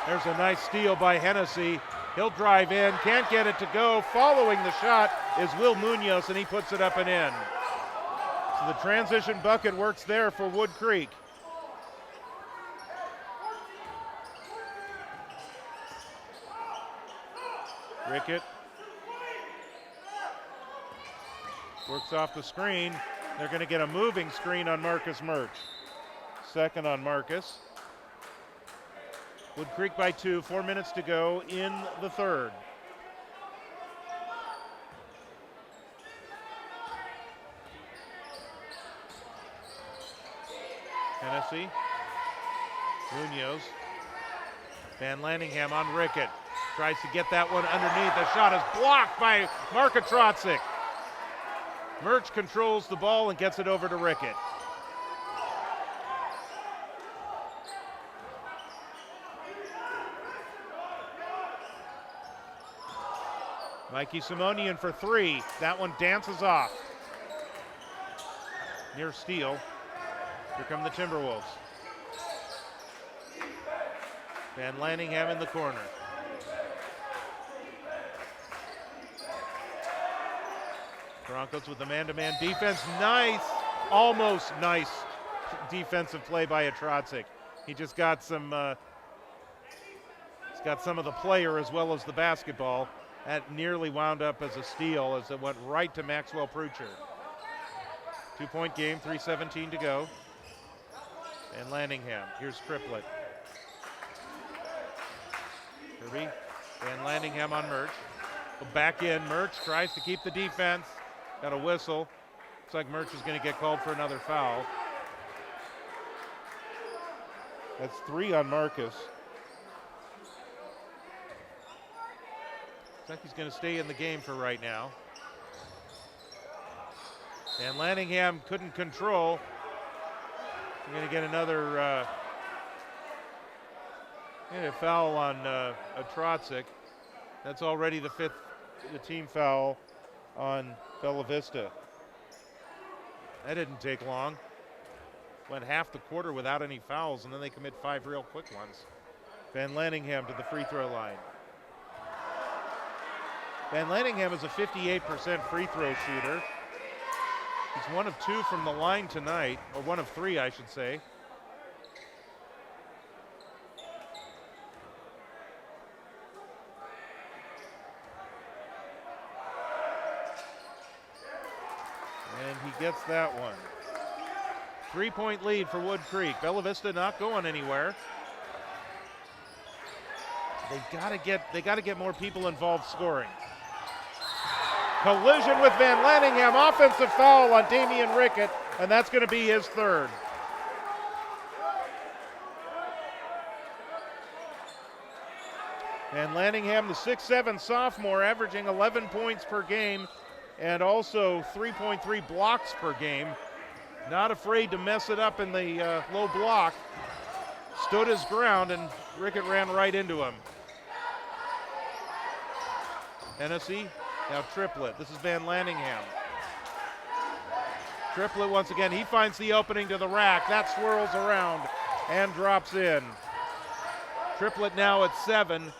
There's a nice steal by Hennessy. He'll drive in, can't get it to go. Following the shot is Will Munoz, and he puts it up and in. So the transition bucket works there for Woodcreek. Rickett works off the screen. They're going to get a moving screen on Marcus Murch. Second on Marcus. Woodcreek by 2, 4 minutes to go in the third. Hennessy. Munoz. Van Lanningham on Rickett. Tries to get that one underneath. The shot is blocked by Marka Trotzik. Murch controls the ball and gets it over to Rickett. Mikey Simonian for 3. That one dances off. Near steal. Here come the Timberwolves. Van Lanningham in the corner. Broncos with the man-to-man defense. Nice, almost nice defensive play by Otrotzik. He just got some, he's got some of the player as well as the basketball. That nearly wound up as a steal as it went right to Maxwell Prucher. 2-point game, 3:17 to go. And Lanningham, here's Triplett. Kirby, and Lanningham on Murch. Back in, Murch tries to keep the defense. Got a whistle. Looks like Murch is going to get called for another foul. That's 3 on Marcus. Looks like he's going to stay in the game for right now. And Lanningham couldn't control. We're going to get another foul on Trotzik. That's already the team foul on Bella Vista. That didn't take long. Went half the quarter without any fouls, and then they commit 5 real quick ones. Van Lanningham to the free throw line. Van Lanningham is a 58% free throw shooter. He's 1 of 2 from the line tonight, or 1 of 3, I should say. And he gets that one. 3-point lead for Woodcreek. Bella Vista not going anywhere. They gotta get more people involved scoring. Collision with Van Lanningham, offensive foul on Damian Rickett, and that's going to be his 3rd. Van Lanningham, the 6'7" sophomore, averaging 11 points per game and also 3.3 blocks per game. Not afraid to mess it up in the low block. Stood his ground, and Rickett ran right into him. Hennessy, now Triplett. This is Van Lanningham. Triplett once again, he finds the opening to the rack. That swirls around and drops in. Triplett now at 7.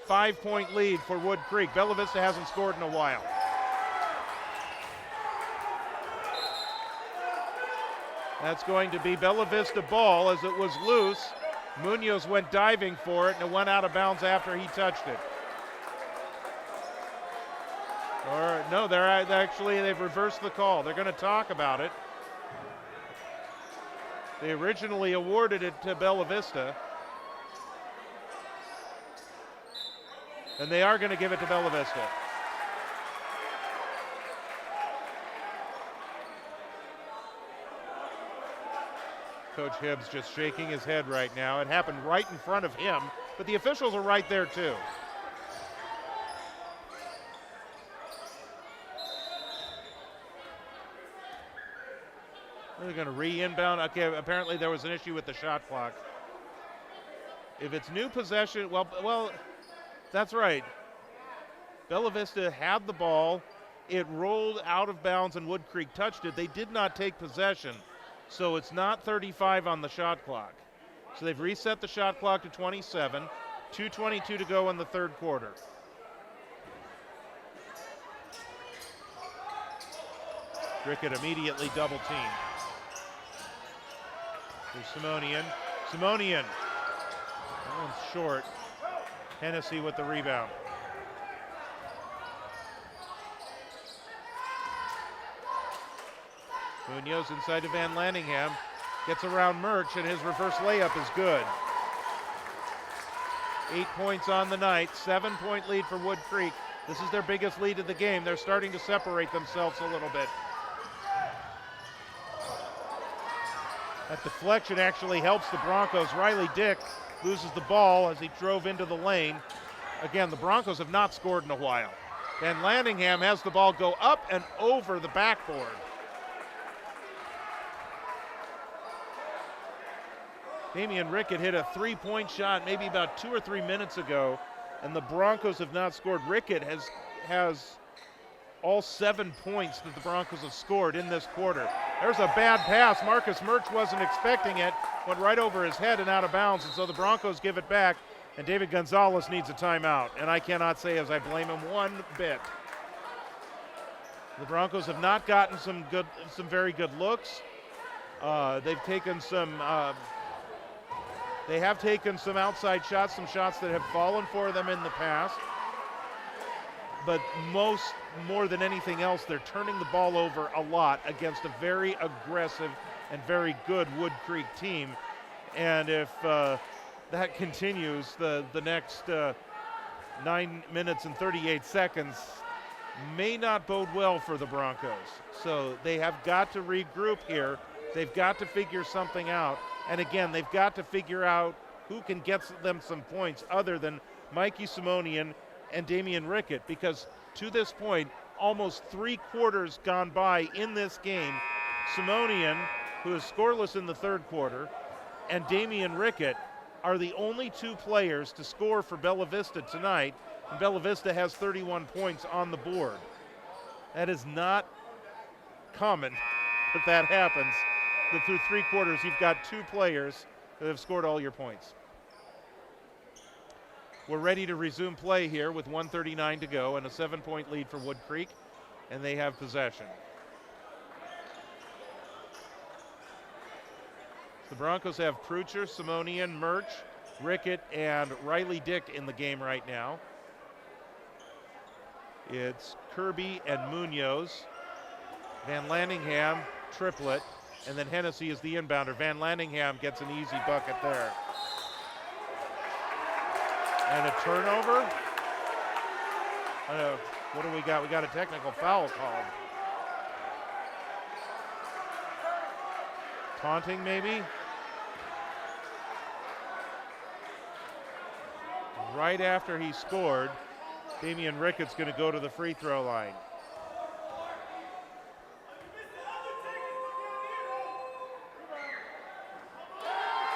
5-point lead for Woodcreek. Bella Vista hasn't scored in a while. That's going to be Bella Vista ball as it was loose. Munoz went diving for it, and it went out of bounds after he touched it. Or no, they've reversed the call. They're going to talk about it. They originally awarded it to Bella Vista. And they are going to give it to Bella Vista. Coach Hibbs just shaking his head right now. It happened right in front of him, but the officials are right there too. They're going to re-inbound. Okay, apparently there was an issue with the shot clock. If it's new possession, well, that's right. Bella Vista had the ball. It rolled out of bounds and Woodcreek touched it. They did not take possession, so it's not 35 on the shot clock. So they've reset the shot clock to 27. 2:22 to go in the 3rd quarter. Rickett immediately double teamed. There's Simonian. Simonian. That one's short. Hennessy with the rebound. Munoz inside to Van Lanningham. Gets around Murch, and his reverse layup is good. 8 points on the night. 7-point lead for Woodcreek. This is their biggest lead of the game. They're starting to separate themselves a little bit. That deflection actually helps the Broncos. Riley Dick loses the ball as he drove into the lane. Again, the Broncos have not scored in a while. Van Lanningham has the ball go up and over the backboard. Damian Rickett hit a 3-point shot maybe about 2 or 3 minutes ago, and the Broncos have not scored. Rickett has all 7 points that the Broncos have scored in this quarter. There's a bad pass. Marcus Murch wasn't expecting it. Went right over his head and out of bounds, and so the Broncos give it back, and David Gonzalez needs a timeout, and I cannot say as I blame him one bit. The Broncos have not gotten some very good looks. They've taken some outside shots, some shots that have fallen for them in the past. But more than anything else, they're turning the ball over a lot against a very aggressive and very good Woodcreek team. And if that continues, the next 9 minutes and 38 seconds may not bode well for the Broncos. So they have got to regroup here. They've got to figure something out. And again, they've got to figure out who can get them some points other than Mikey Simonian and Damian Rickett, because to this point, almost 3 quarters gone by in this game, Simonian, who is scoreless in the third quarter, and Damian Rickett are the only 2 players to score for Bella Vista tonight, and Bella Vista has 31 points on the board. That is not common that happens, that through 3 quarters you've got 2 players that have scored all your points. We're ready to resume play here with 1:39 to go and a 7-point lead for Woodcreek, and they have possession. The Broncos have Prucher, Simonian, Murch, Rickett, and Riley Dick in the game right now. It's Kirby and Munoz, Van Lanningham, triplet, and then Hennessy is the inbounder. Van Lanningham gets an easy bucket there. And a turnover. What do we got? We got a technical foul called. Taunting maybe? Right after he scored, Damian Rickett's going to go to the free throw line.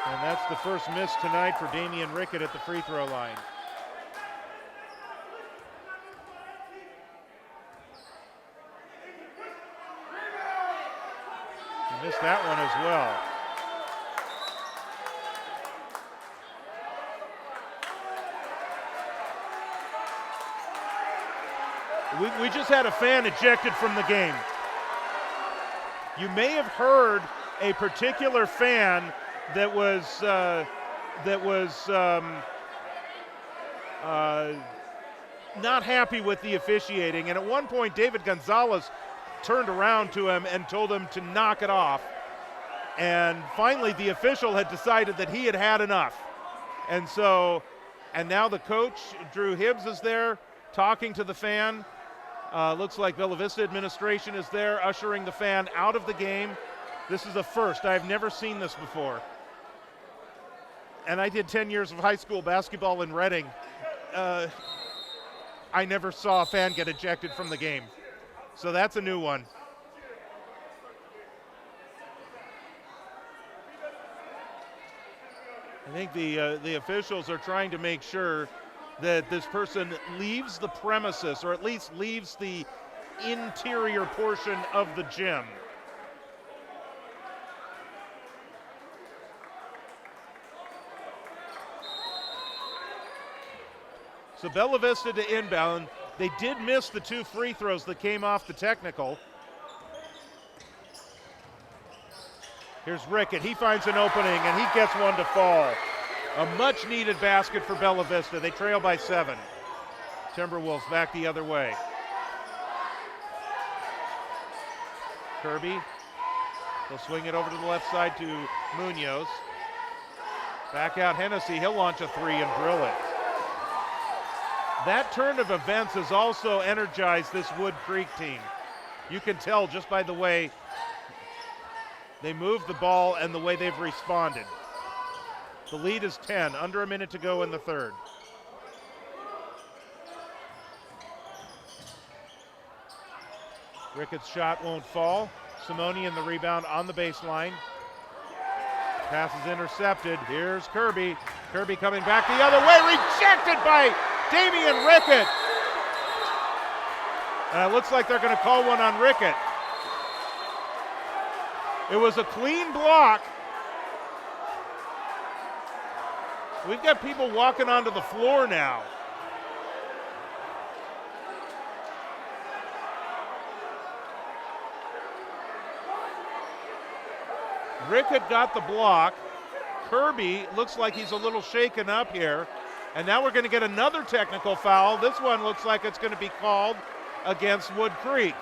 And that's the first miss tonight for Damian Rickett at the free throw line. He missed that one as well. We just had a fan ejected from the game. You may have heard a particular fan that was not happy with the officiating, and at one point David Gonzalez turned around to him and told him to knock it off, and finally the official had decided that he had had enough, and now the coach Drew Hibbs is there talking to the fan. Looks like Bella Vista administration is there ushering the fan out of the game. This is a first. I've never seen this before. And I did 10 years of high school basketball in Reading. I never saw a fan get ejected from the game. So that's a new one. I think the officials are trying to make sure that this person leaves the premises, or at least leaves the interior portion of the gym. So Bella Vista to inbound. They did miss the 2 free throws that came off the technical. Here's Rickett. He finds an opening, and he gets one to fall. A much-needed basket for Bella Vista. They trail by 7. Timberwolves back the other way. Kirby. He'll swing it over to the left side to Munoz. Back out Hennessy. He'll launch a 3 and drill it. That turn of events has also energized this Woodcreek team. You can tell just by the way they move the ball and the way they've responded. The lead is 10, under a minute to go in the third. Rickett's shot won't fall. Simonian the rebound on the baseline. Pass is intercepted. Here's Kirby. Kirby coming back the other way, rejected by Damian Rickett. And it looks like they're going to call one on Rickett. It was a clean block. We've got people walking onto the floor now. Rickett got the block. Kirby looks like he's a little shaken up here. And now we're going to get another technical foul. This one looks like it's going to be called against Woodcreek.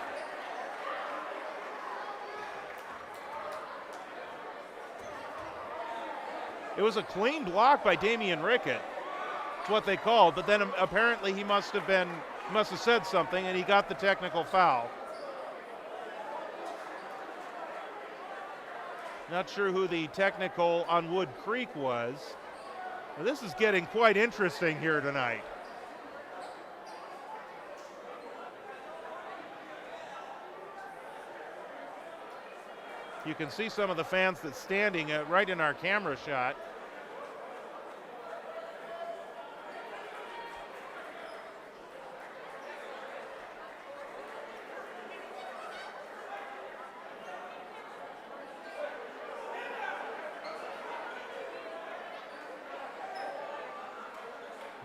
It was a clean block by Damian Rickett. It's what they called, but then apparently he must have said something, and he got the technical foul. Not sure who the technical on Woodcreek was. Well, this is getting quite interesting here tonight. You can see some of the fans that's standing right in our camera shot.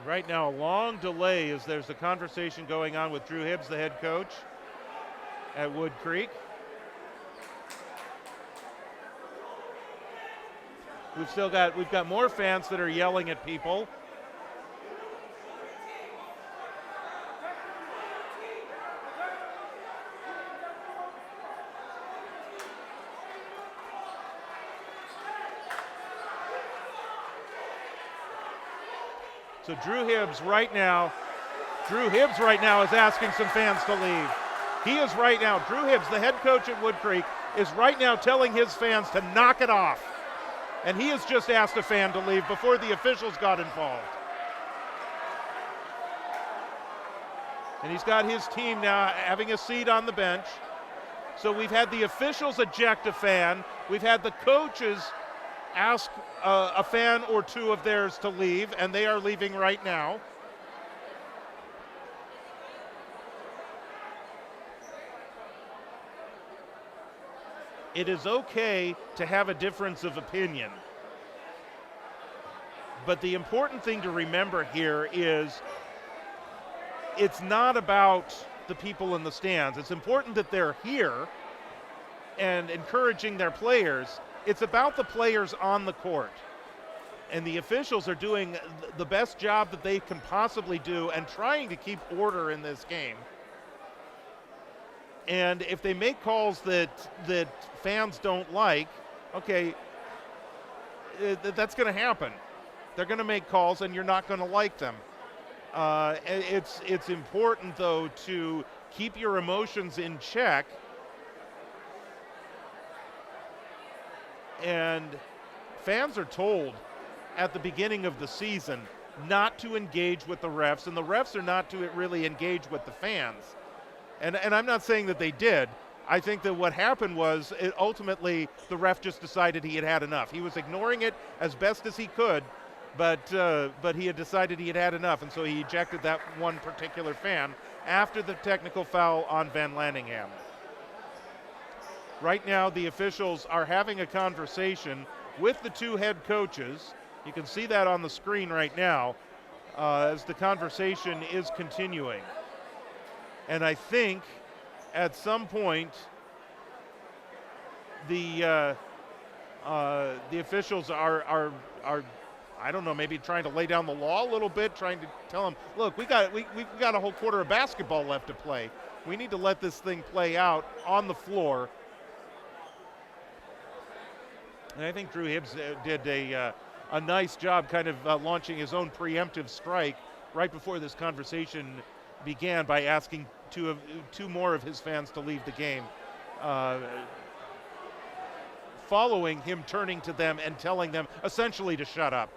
Right now, a long delay as there's a conversation going on with Drew Hibbs, the head coach at Woodcreek. We've got more fans that are yelling at people. So Drew Hibbs right now is asking some fans to leave. He is right now, Drew Hibbs, the head coach at Woodcreek, is right now telling his fans to knock it off. And he has just asked a fan to leave before the officials got involved. And he's got his team now having a seat on the bench. So we've had the officials eject a fan. We've had the coaches ask a fan or two of theirs to leave, and they are leaving right now. It is okay to have a difference of opinion. But the important thing to remember here is it's not about the people in the stands. It's important that they're here and encouraging their players. It's about the players on the court. And the officials are doing the best job that they can possibly do and trying to keep order in this game. And if they make calls that fans don't like, okay, that's going to happen. They're going to make calls and you're not going to like them. It's important, though, to keep your emotions in check. And fans are told at the beginning of the season not to engage with the refs, and the refs are not to really engage with the fans. And I'm not saying that they did. I think that what happened was ultimately the ref just decided he had had enough. He was ignoring it as best as he could, but he had decided he had had enough, and so he ejected that one particular fan after the technical foul on Van Lanningham. Right now, the officials are having a conversation with the two head coaches. You can see that on the screen right now as the conversation is continuing. And I think at some point the officials are I don't know, maybe trying to lay down the law a little bit, trying to tell them, look, we've got a whole quarter of basketball left to play. We need to let this thing play out on the floor. And I think Drew Hibbs did a nice job kind of launching his own preemptive strike right before this conversation began by asking two more of his fans to leave the game, following him turning to them and telling them essentially to shut up.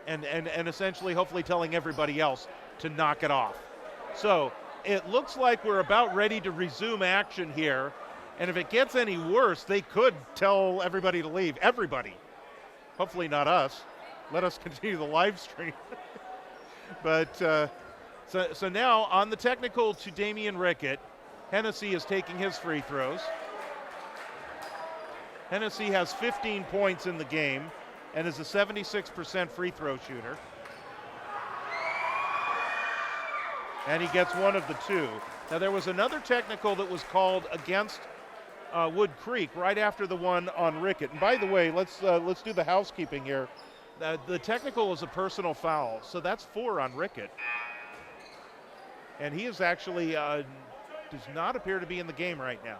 And essentially hopefully telling everybody else to knock it off. So it looks like we're about ready to resume action here, and if it gets any worse, they could tell everybody to leave. Everybody. Hopefully not us. Let us continue the live stream. But so now on the technical to Damian Rickett, Hennessy is taking his free throws. Hennessy has 15 points in the game and is a 76% free throw shooter. And he gets one of the two. Now there was another technical that was called against Woodcreek right after the one on Rickett. And by the way, let's do the housekeeping here. The technical is a personal foul, so that's 4 on Rickett. And he is actually does not appear to be in the game right now.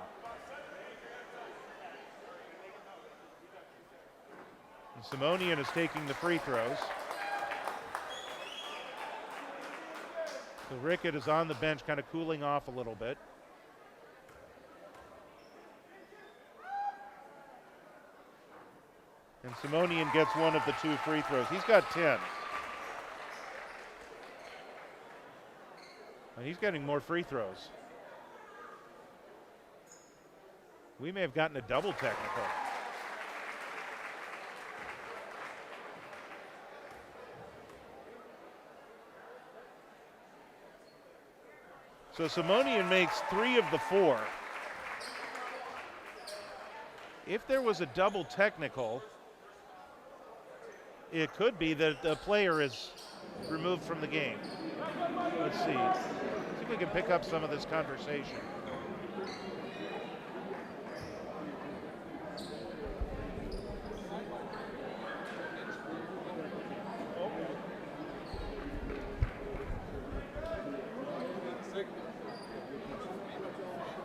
And Simonian is taking the free throws. So Rickett is on the bench, kind of cooling off a little bit. And Simonian gets one of the 2 free throws. He's got 10. And he's getting more free throws. We may have gotten a double technical. So Simonian makes 3 of the 4. If there was a double technical, it could be that the player is removed from the game. Let's see. See if we can pick up some of this conversation.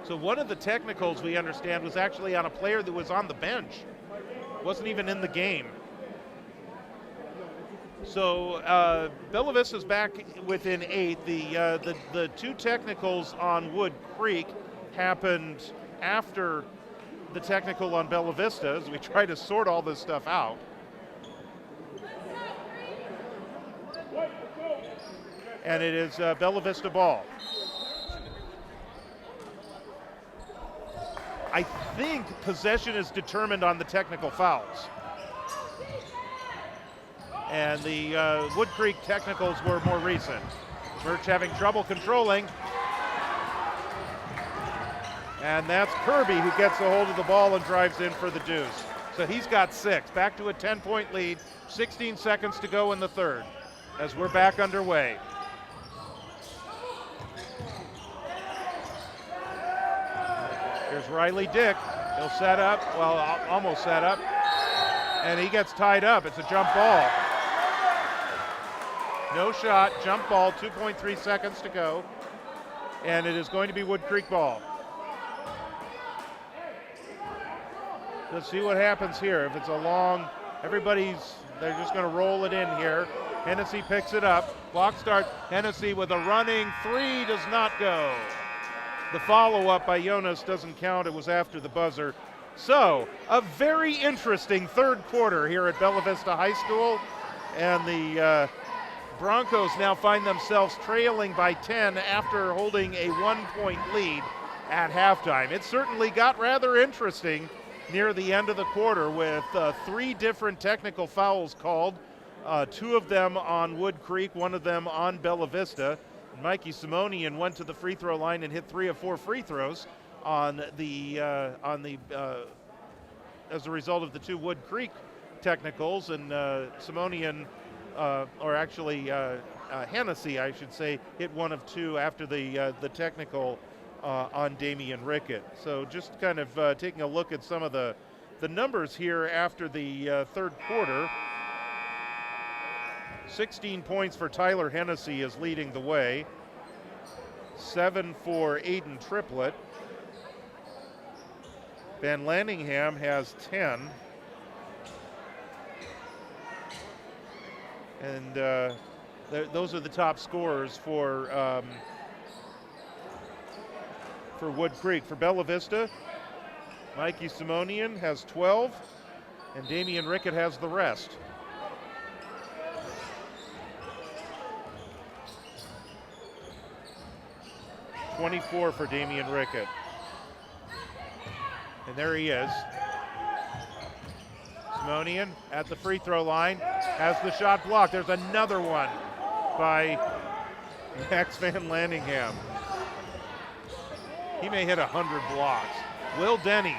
So one of the technicals, we understand, was actually on a player that was on the bench. Wasn't even in the game. So Bella Vista's back within 8. The 2 technicals on Woodcreek happened after the technical on Bella Vista as we try to sort all this stuff out. And it is Bella Vista ball. I think possession is determined on the technical fouls. And the Woodcreek technicals were more recent. Birch having trouble controlling. And that's Kirby who gets a hold of the ball and drives in for the deuce. So he's got 6, back to a 10-point lead, 16 seconds to go in the third as we're back underway. Here's Riley Dick. He'll set up, well, almost set up, and he gets tied up. It's a jump ball. No shot, jump ball, 2.3 seconds to go, and it is going to be Woodcreek ball. Let's see what happens here. If it's a long, they're just going to roll it in here. Hennessy picks it up. Clock start. Hennessy with a running 3 does not go. The follow-up by Jonas doesn't count. It was after the buzzer. So, a very interesting third quarter here at Bella Vista High School. And the Broncos now find themselves trailing by 10 after holding a 1-point lead at halftime. It certainly got rather interesting near the end of the quarter with 3 different technical fouls called. 2 of them on Woodcreek, 1 of them on Bella Vista. Mikey Simonian went to the free throw line and hit 3 of 4 free throws as a result of the 2 Woodcreek technicals, and Simonian, Hennessy, I should say, hit 1 of 2 after the technical on Damian Rickett. So just kind of taking a look at some of the numbers here after the third quarter. 16 points for Tyler Hennessy is leading the way. 7 for Aiden Triplett. Van Lanningham has 10. And those are the top scorers for Woodcreek. For Bella Vista, Mikey Simonian has 12, and Damian Rickett has the rest. .24 for Damian Rickett. And there he is. Simonian at the free throw line, has the shot blocked. There's another one by Max Van Lanningham. He may hit 100 blocks. Will Denny.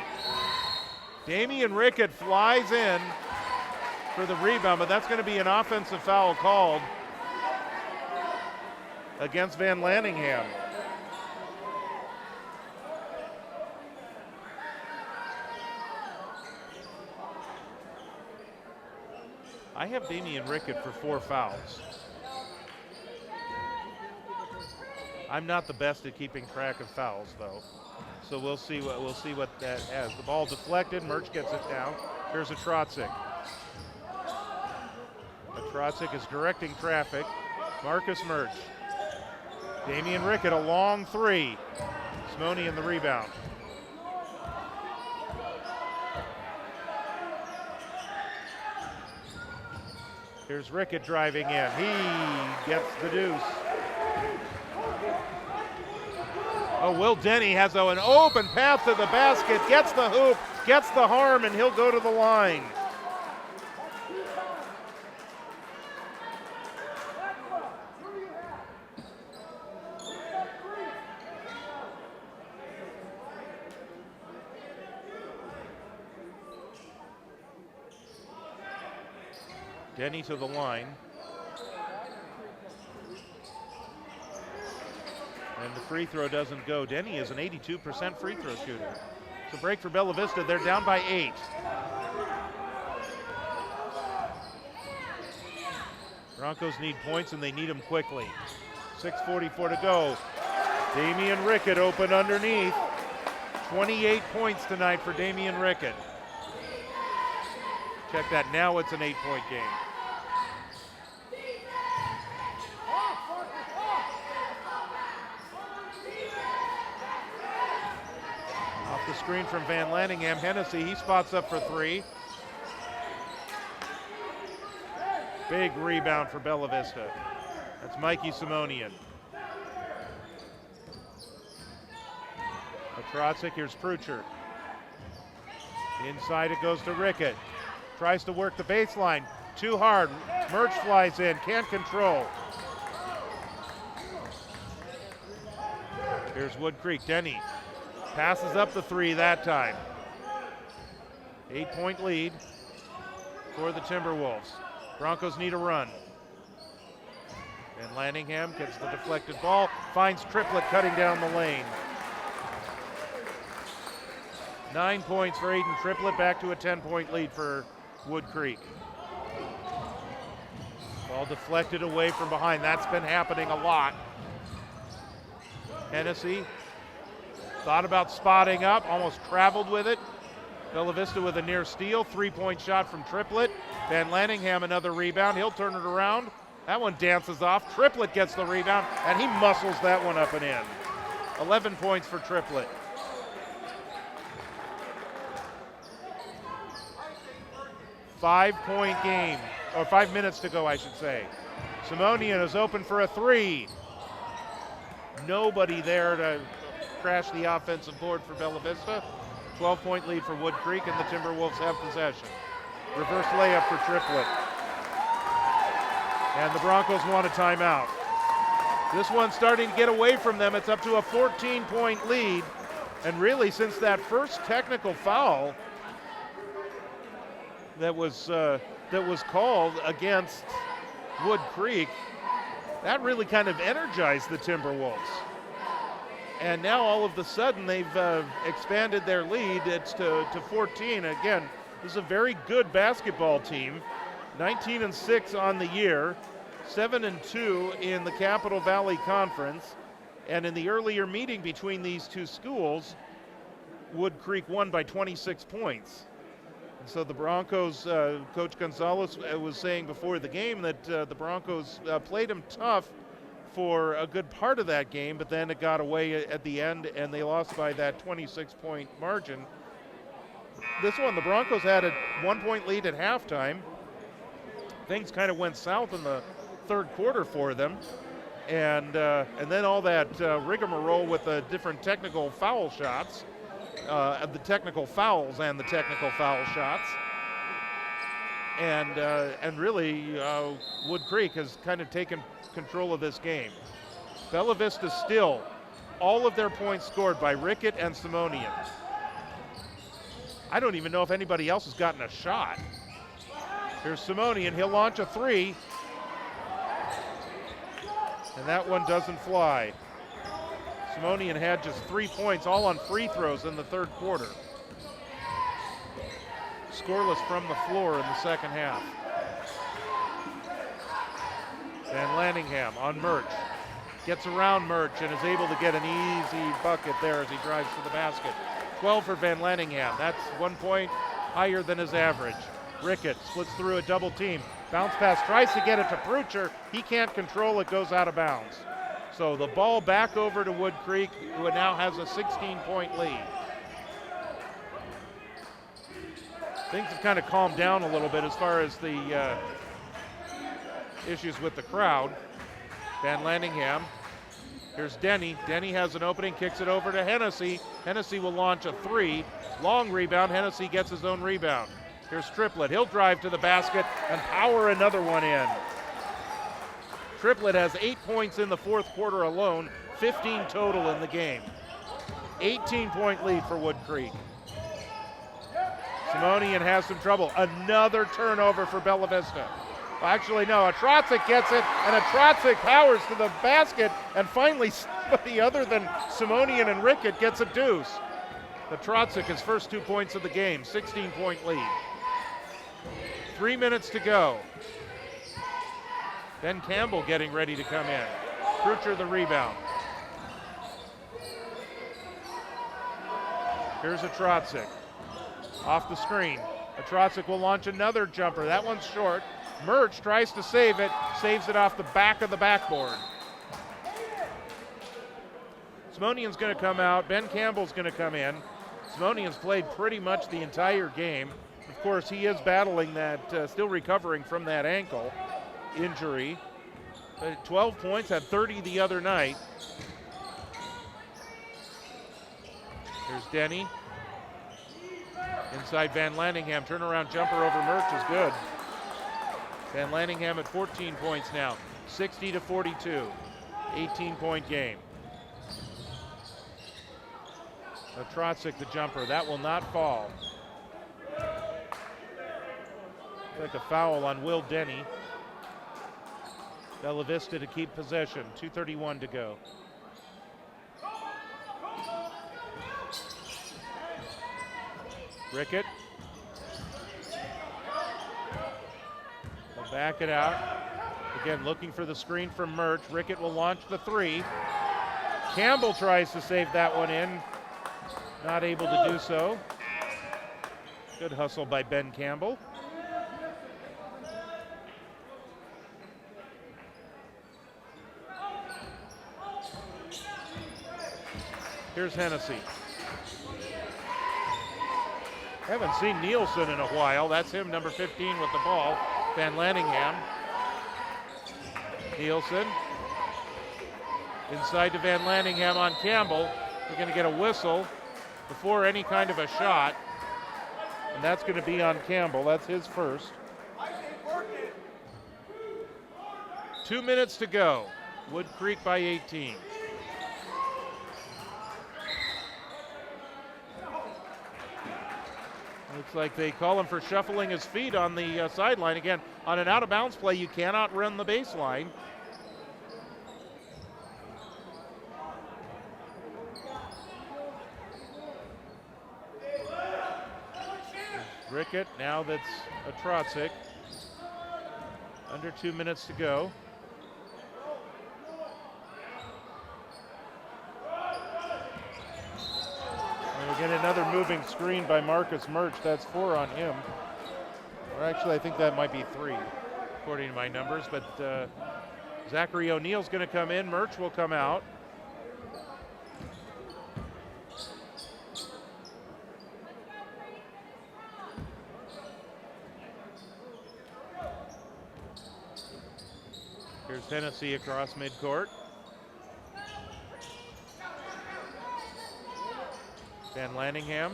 Damian Rickett flies in for the rebound, but that's going to be an offensive foul called against Van Lanningham. I have Damian Rickett for 4 fouls. I'm not the best at keeping track of fouls, though. So we'll see what that has. The ball deflected. Murch gets it down. Here's a Trotzik. Trotzik is directing traffic. Marcus Murch. Damian Rickett, a long 3. Simonian the rebound. Here's Rickett driving in. He gets the deuce. Oh, Will Denny has an open path to the basket, gets the hoop, gets the harm, and he'll go to the line. Denny to the line. And the free throw doesn't go. Denny is an 82% free throw shooter. It's a break for Bella Vista. They're down by 8. Broncos need points, and they need them quickly. 6:44 to go. Damian Rickett open underneath. 28 points tonight for Damian Rickett. Check that. Now it's an 8-point game. Off the screen from Van Lanningham. Hennessy, he spots up for 3. Big rebound for Bella Vista. That's Mikey Simonian. Petrocic, here's Prucher. Inside it goes to Rickett. Tries to work the baseline. Too hard. Murch flies in. Can't control. Here's Woodcreek. Denny passes up the 3 that time. 8-point lead for the Timberwolves. Broncos need a run. And Lanningham gets the deflected ball. Finds Triplett cutting down the lane. 9 points for Aiden Triplett. Back to a 10-point lead for Woodcreek. Ball deflected away from behind. That's been happening a lot. Hennessy thought about spotting up, almost traveled with it. Bella Vista with a near steal. 3-point shot from Triplett. Van Lanningham another rebound. He'll turn it around. That one dances off. Triplett gets the rebound, and he muscles that one up and in. 11 points for Triplett. Five-point game, or 5 minutes to go, I should say. Simonian is open for a 3. Nobody there to crash the offensive board for Bella Vista. 12-point lead for Woodcreek, and the Timberwolves have possession. Reverse layup for Triplett. And the Broncos want a timeout. This one's starting to get away from them. It's up to a 14-point lead. And really, since that first technical foul that was called against Woodcreek, that really kind of energized the Timberwolves. And now all of a sudden they've expanded their lead. It's to 14. Again, this is a very good basketball team. 19-6 on the year, 7-2 in the Capital Valley Conference. And in the earlier meeting between these two schools, Woodcreek won by 26 points. And so the Broncos, Coach Gonzalez was saying before the game that the Broncos played them tough for a good part of that game, but then it got away at the end and they lost by that 26-point margin. This one, the Broncos had a 1-point lead at halftime. Things kind of went south in the third quarter for them. And then all that rigmarole with the different technical foul shots, the technical fouls and the technical foul shots. And really, Woodcreek has kind of taken control of this game. Bella Vista still, all of their points scored by Rickett and Simonian. I don't even know if anybody else has gotten a shot. Here's Simonian, he'll launch a 3. And that one doesn't fly. Simonian had just 3 points, all on free throws in the third quarter. Scoreless from the floor in the second half. Van Lanningham on Murch. Gets around Murch and is able to get an easy bucket there as he drives to the basket. 12 for Van Lanningham. That's 1 point higher than his average. Rickett splits through a double team. Bounce pass, tries to get it to Prucher. He can't control it, goes out of bounds. So the ball back over to Woodcreek, who now has a 16-point lead. Things have kind of calmed down a little bit as far as the issues with the crowd. Van Lanningham Here's Denny. Denny has an opening, kicks it over to Hennessy. Hennessy will launch a 3. Long rebound. Hennessy gets his own rebound. Here's Triplett. He'll drive to the basket and power another one in. Triplett has 8 points in the fourth quarter alone, 15 total in the game. 18-point lead for Woodcreek. Simonian has some trouble. Another turnover for Bella Vista. Well, actually, no, Atrocic gets it, and Atrocic powers to the basket, and finally somebody other than Simonian and Rickett gets a deuce. Atrocic, his first 2 points of the game, 16-point lead. 3 minutes to go. Ben Campbell getting ready to come in. Krucher the rebound. Here's Atrocic. Off the screen. Atrocic will launch another jumper. That one's short. Murch tries to save it, saves it off the back of the backboard. Simonian's going to come out. Ben Campbell's going to come in. Simonian's played pretty much the entire game. Of course, he is battling that, still recovering from that ankle injury. 12 points, had 30 the other night. Here's Denny. Inside Van Landingham, turnaround jumper over Murch is good. Van Landingham at 14 points now, 60-42, 18-point game. Atrocic the jumper, that will not fall. Like a foul on Will Denny. Bella Vista to keep possession, 2:31 to go. Rickett. Will back it out. Again, looking for the screen from Murch. Rickett will launch the 3. Campbell tries to save that one in. Not able to do so. Good hustle by Ben Campbell. Here's Hennessy. Haven't seen Nielsen in a while. That's him, number 15 with the ball. Van Landingham. Nielsen. Inside to Van Landingham on Campbell. We're going to get a whistle before any kind of a shot. And that's going to be on Campbell. That's his first. 2 minutes to go. Woodcreek by 18. Looks like they call him for shuffling his feet on the sideline. Again, on an out-of-bounds play, you cannot run the baseline. Rickett, now that's Atrocic. Under 2 minutes to go. And we get another moving screen by Marcus Murch. That's 4 on him. Or actually, I think that might be 3, according to my numbers. But Zachary O'Neal's going to come in. Murch will come out. Here's Hennessy across midcourt. Van Landingham.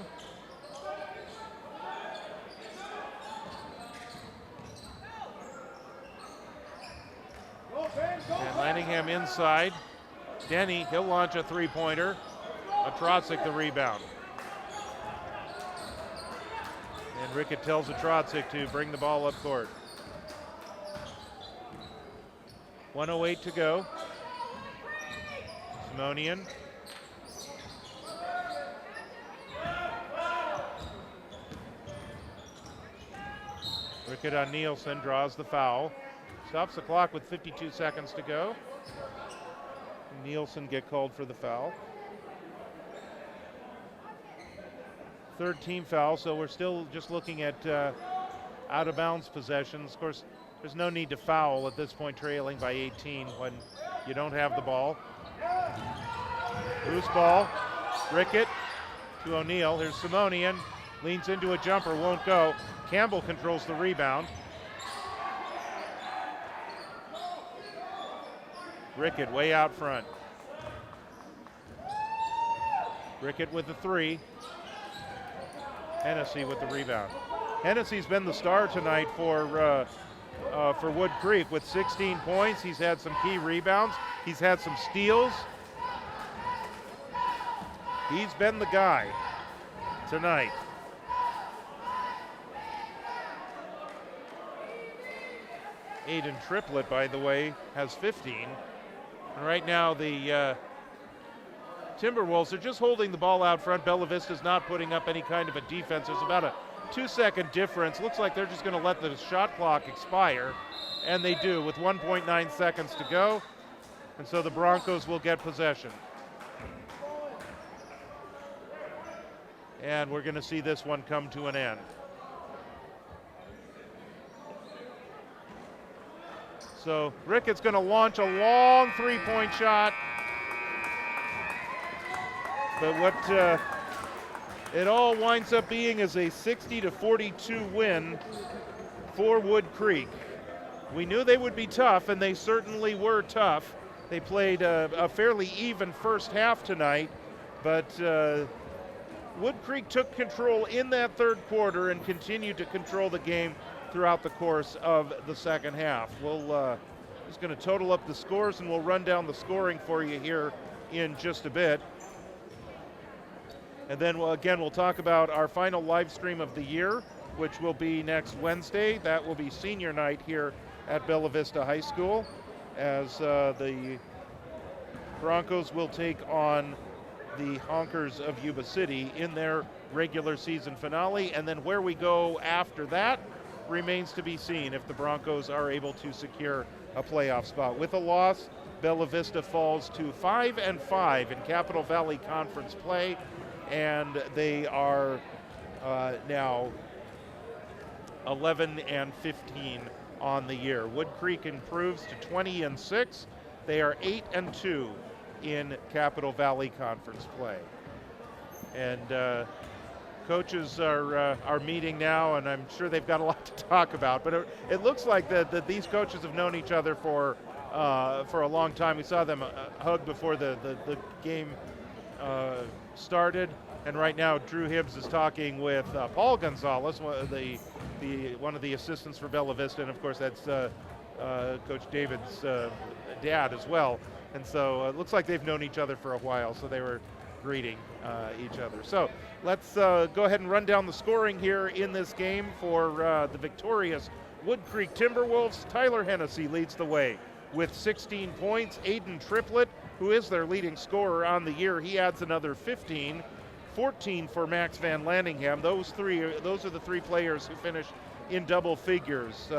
Van Landingham inside. Denny, he'll launch a three-pointer. Atrocic the rebound. And Rickett tells Atrocic to bring the ball up court. 1:08 to go. Simonian. Rickett on Nielsen, draws the foul. Stops the clock with 52 seconds to go. Nielsen get called for the foul. Third team foul, so we're still just looking at out of bounds possessions. Of course, there's no need to foul at this point, trailing by 18 when you don't have the ball. Loose ball, Rickett to O'Neal. Here's Simonian, leans into a jumper, won't go. Campbell controls the rebound. Rickett way out front. Rickett with the three. Hennessy with the rebound. Hennessy's been the star tonight for Woodcreek with 16 points. He's had some key rebounds. He's had some steals. He's been the guy tonight. Aiden Triplett, by the way, has 15. And right now the Timberwolves are just holding the ball out front. Bella Vista's not putting up any kind of a defense. There's about a 2-second difference. Looks like they're just going to let the shot clock expire, and they do with 1.9 seconds to go. And so the Broncos will get possession. And we're going to see this one come to an end. So Rickett's going to launch a long three-point shot. But what it all winds up being is a 60-42 win for Woodcreek. We knew they would be tough, and they certainly were tough. They played a fairly even first half tonight, but Woodcreek took control in that third quarter and continued to control the game throughout the course of the second half. We'll just going to total up the scores, and we'll run down the scoring for you here in just a bit. And then we'll talk about our final live stream of the year, which will be next Wednesday. That will be senior night here at Bella Vista High School, as the Broncos will take on the Honkers of Yuba City in their regular season finale. And then where we go after that remains to be seen if the Broncos are able to secure a playoff spot. With a loss, Bella Vista falls to 5-5 in Capital Valley Conference play, and they are now 11-15 on the year. Woodcreek improves to 20-6. They are 8-2 in Capital Valley Conference play. And coaches are meeting now, and I'm sure they've got a lot to talk about. But it looks like that these coaches have known each other for a long time. We saw them hug before the game started, and right now Drew Hibbs is talking with Paul Gonzalez, one of the assistants for Bella Vista, and of course that's Coach David's dad as well. And so it looks like they've known each other for a while, so they were greeting each other. So let's go ahead and run down the scoring here in this game for the victorious Woodcreek Timberwolves. Tyler Hennessy leads the way with 16 points. Aiden Triplett, who is their leading scorer on the year, he adds another 15. 14 for Max Van Lanningham. Those are the three players who finish in double figures.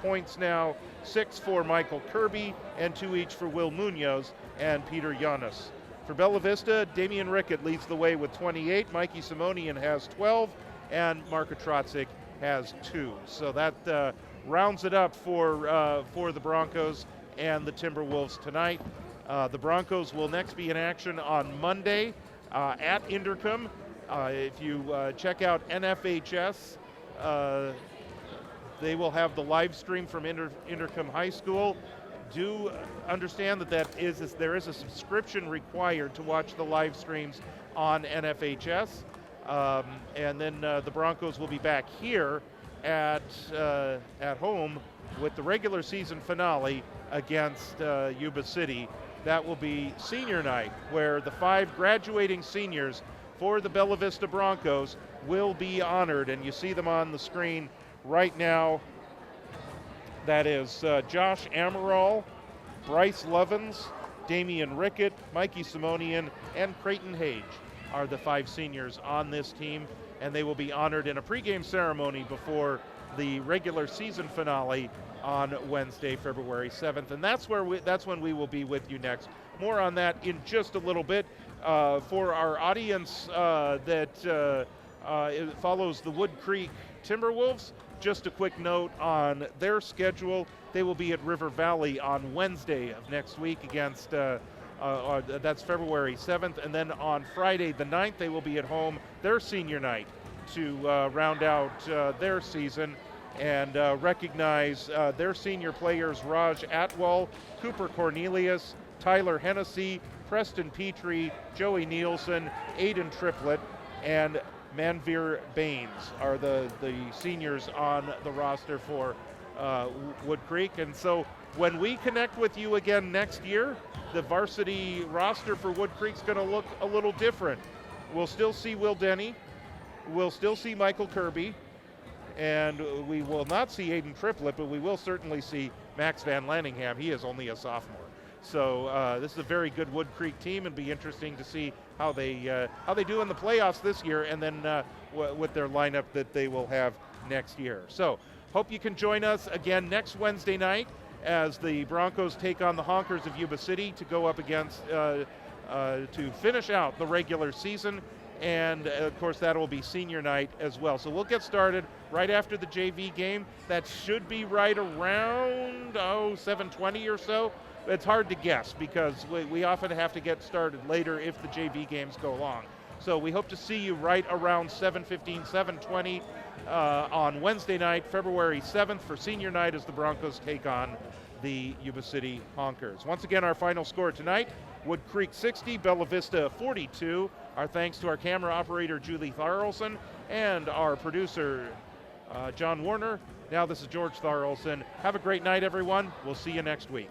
Points now 6 for Michael Kirby and 2 each for Will Munoz and Peter Giannis. For Bella Vista, Damian Rickett leads the way with 28. Mikey Simonian has 12, and Marko Trotzik has 2. So that rounds it up for the Broncos and the Timberwolves tonight. The Broncos will next be in action on Monday at Inderkum. If you check out NFHS, they will have the live stream from Inderkum High School. Do understand that there is a subscription required to watch the live streams on NFHS. And then the Broncos will be back here at home with the regular season finale against Yuba City. That will be senior night, where the 5 graduating seniors for the Bella Vista Broncos will be honored, and you see them on the screen right now. That is Josh Amaral, Bryce Lovins, Damian Rickett, Mikey Simonian, and Creighton Hage are the 5 seniors on this team, and they will be honored in a pregame ceremony before the regular season finale on Wednesday, February 7th. And that's when we will be with you next. More on that in just a little bit. For our audience that follows the Woodcreek Timberwolves, just a quick note on their schedule. They will be at River Valley on Wednesday of next week against, that's February 7th. And then on Friday the 9th, they will be at home, their senior night, to round out their season and recognize their senior players: Raj Atwal, Cooper Cornelius, Tyler Hennessy, Preston Petrie, Joey Nielsen, Aiden Triplett, and Manveer Baines are the seniors on the roster for Woodcreek. And so when we connect with you again next year, the varsity roster for Woodcreek's going to look a little different. We'll still see Will Denny, we'll still see Michael Kirby, and we will not see Aiden Triplett, but we will certainly see Max Van Lanningham. He is only a sophomore. So this is a very good Woodcreek team, and be interesting to see how they do in the playoffs this year, and then with their lineup that they will have next year. So hope you can join us again next Wednesday night as the Broncos take on the Honkers of Yuba City to go up against to finish out the regular season. And of course that will be senior night as well. So we'll get started right after the JV game. That should be right around 7:20 or so. It's hard to guess because we often have to get started later if the JV games go long. So we hope to see you right around 7:15, 7:20 on Wednesday night, February 7th for senior night as the Broncos take on the Yuba City Honkers. Once again, our final score tonight, Woodcreek 60, Bella Vista 42. Our thanks to our camera operator, Julie Tharlson, and our producer, John Warner. Now this is George Tharlson. Have a great night, everyone. We'll see you next week.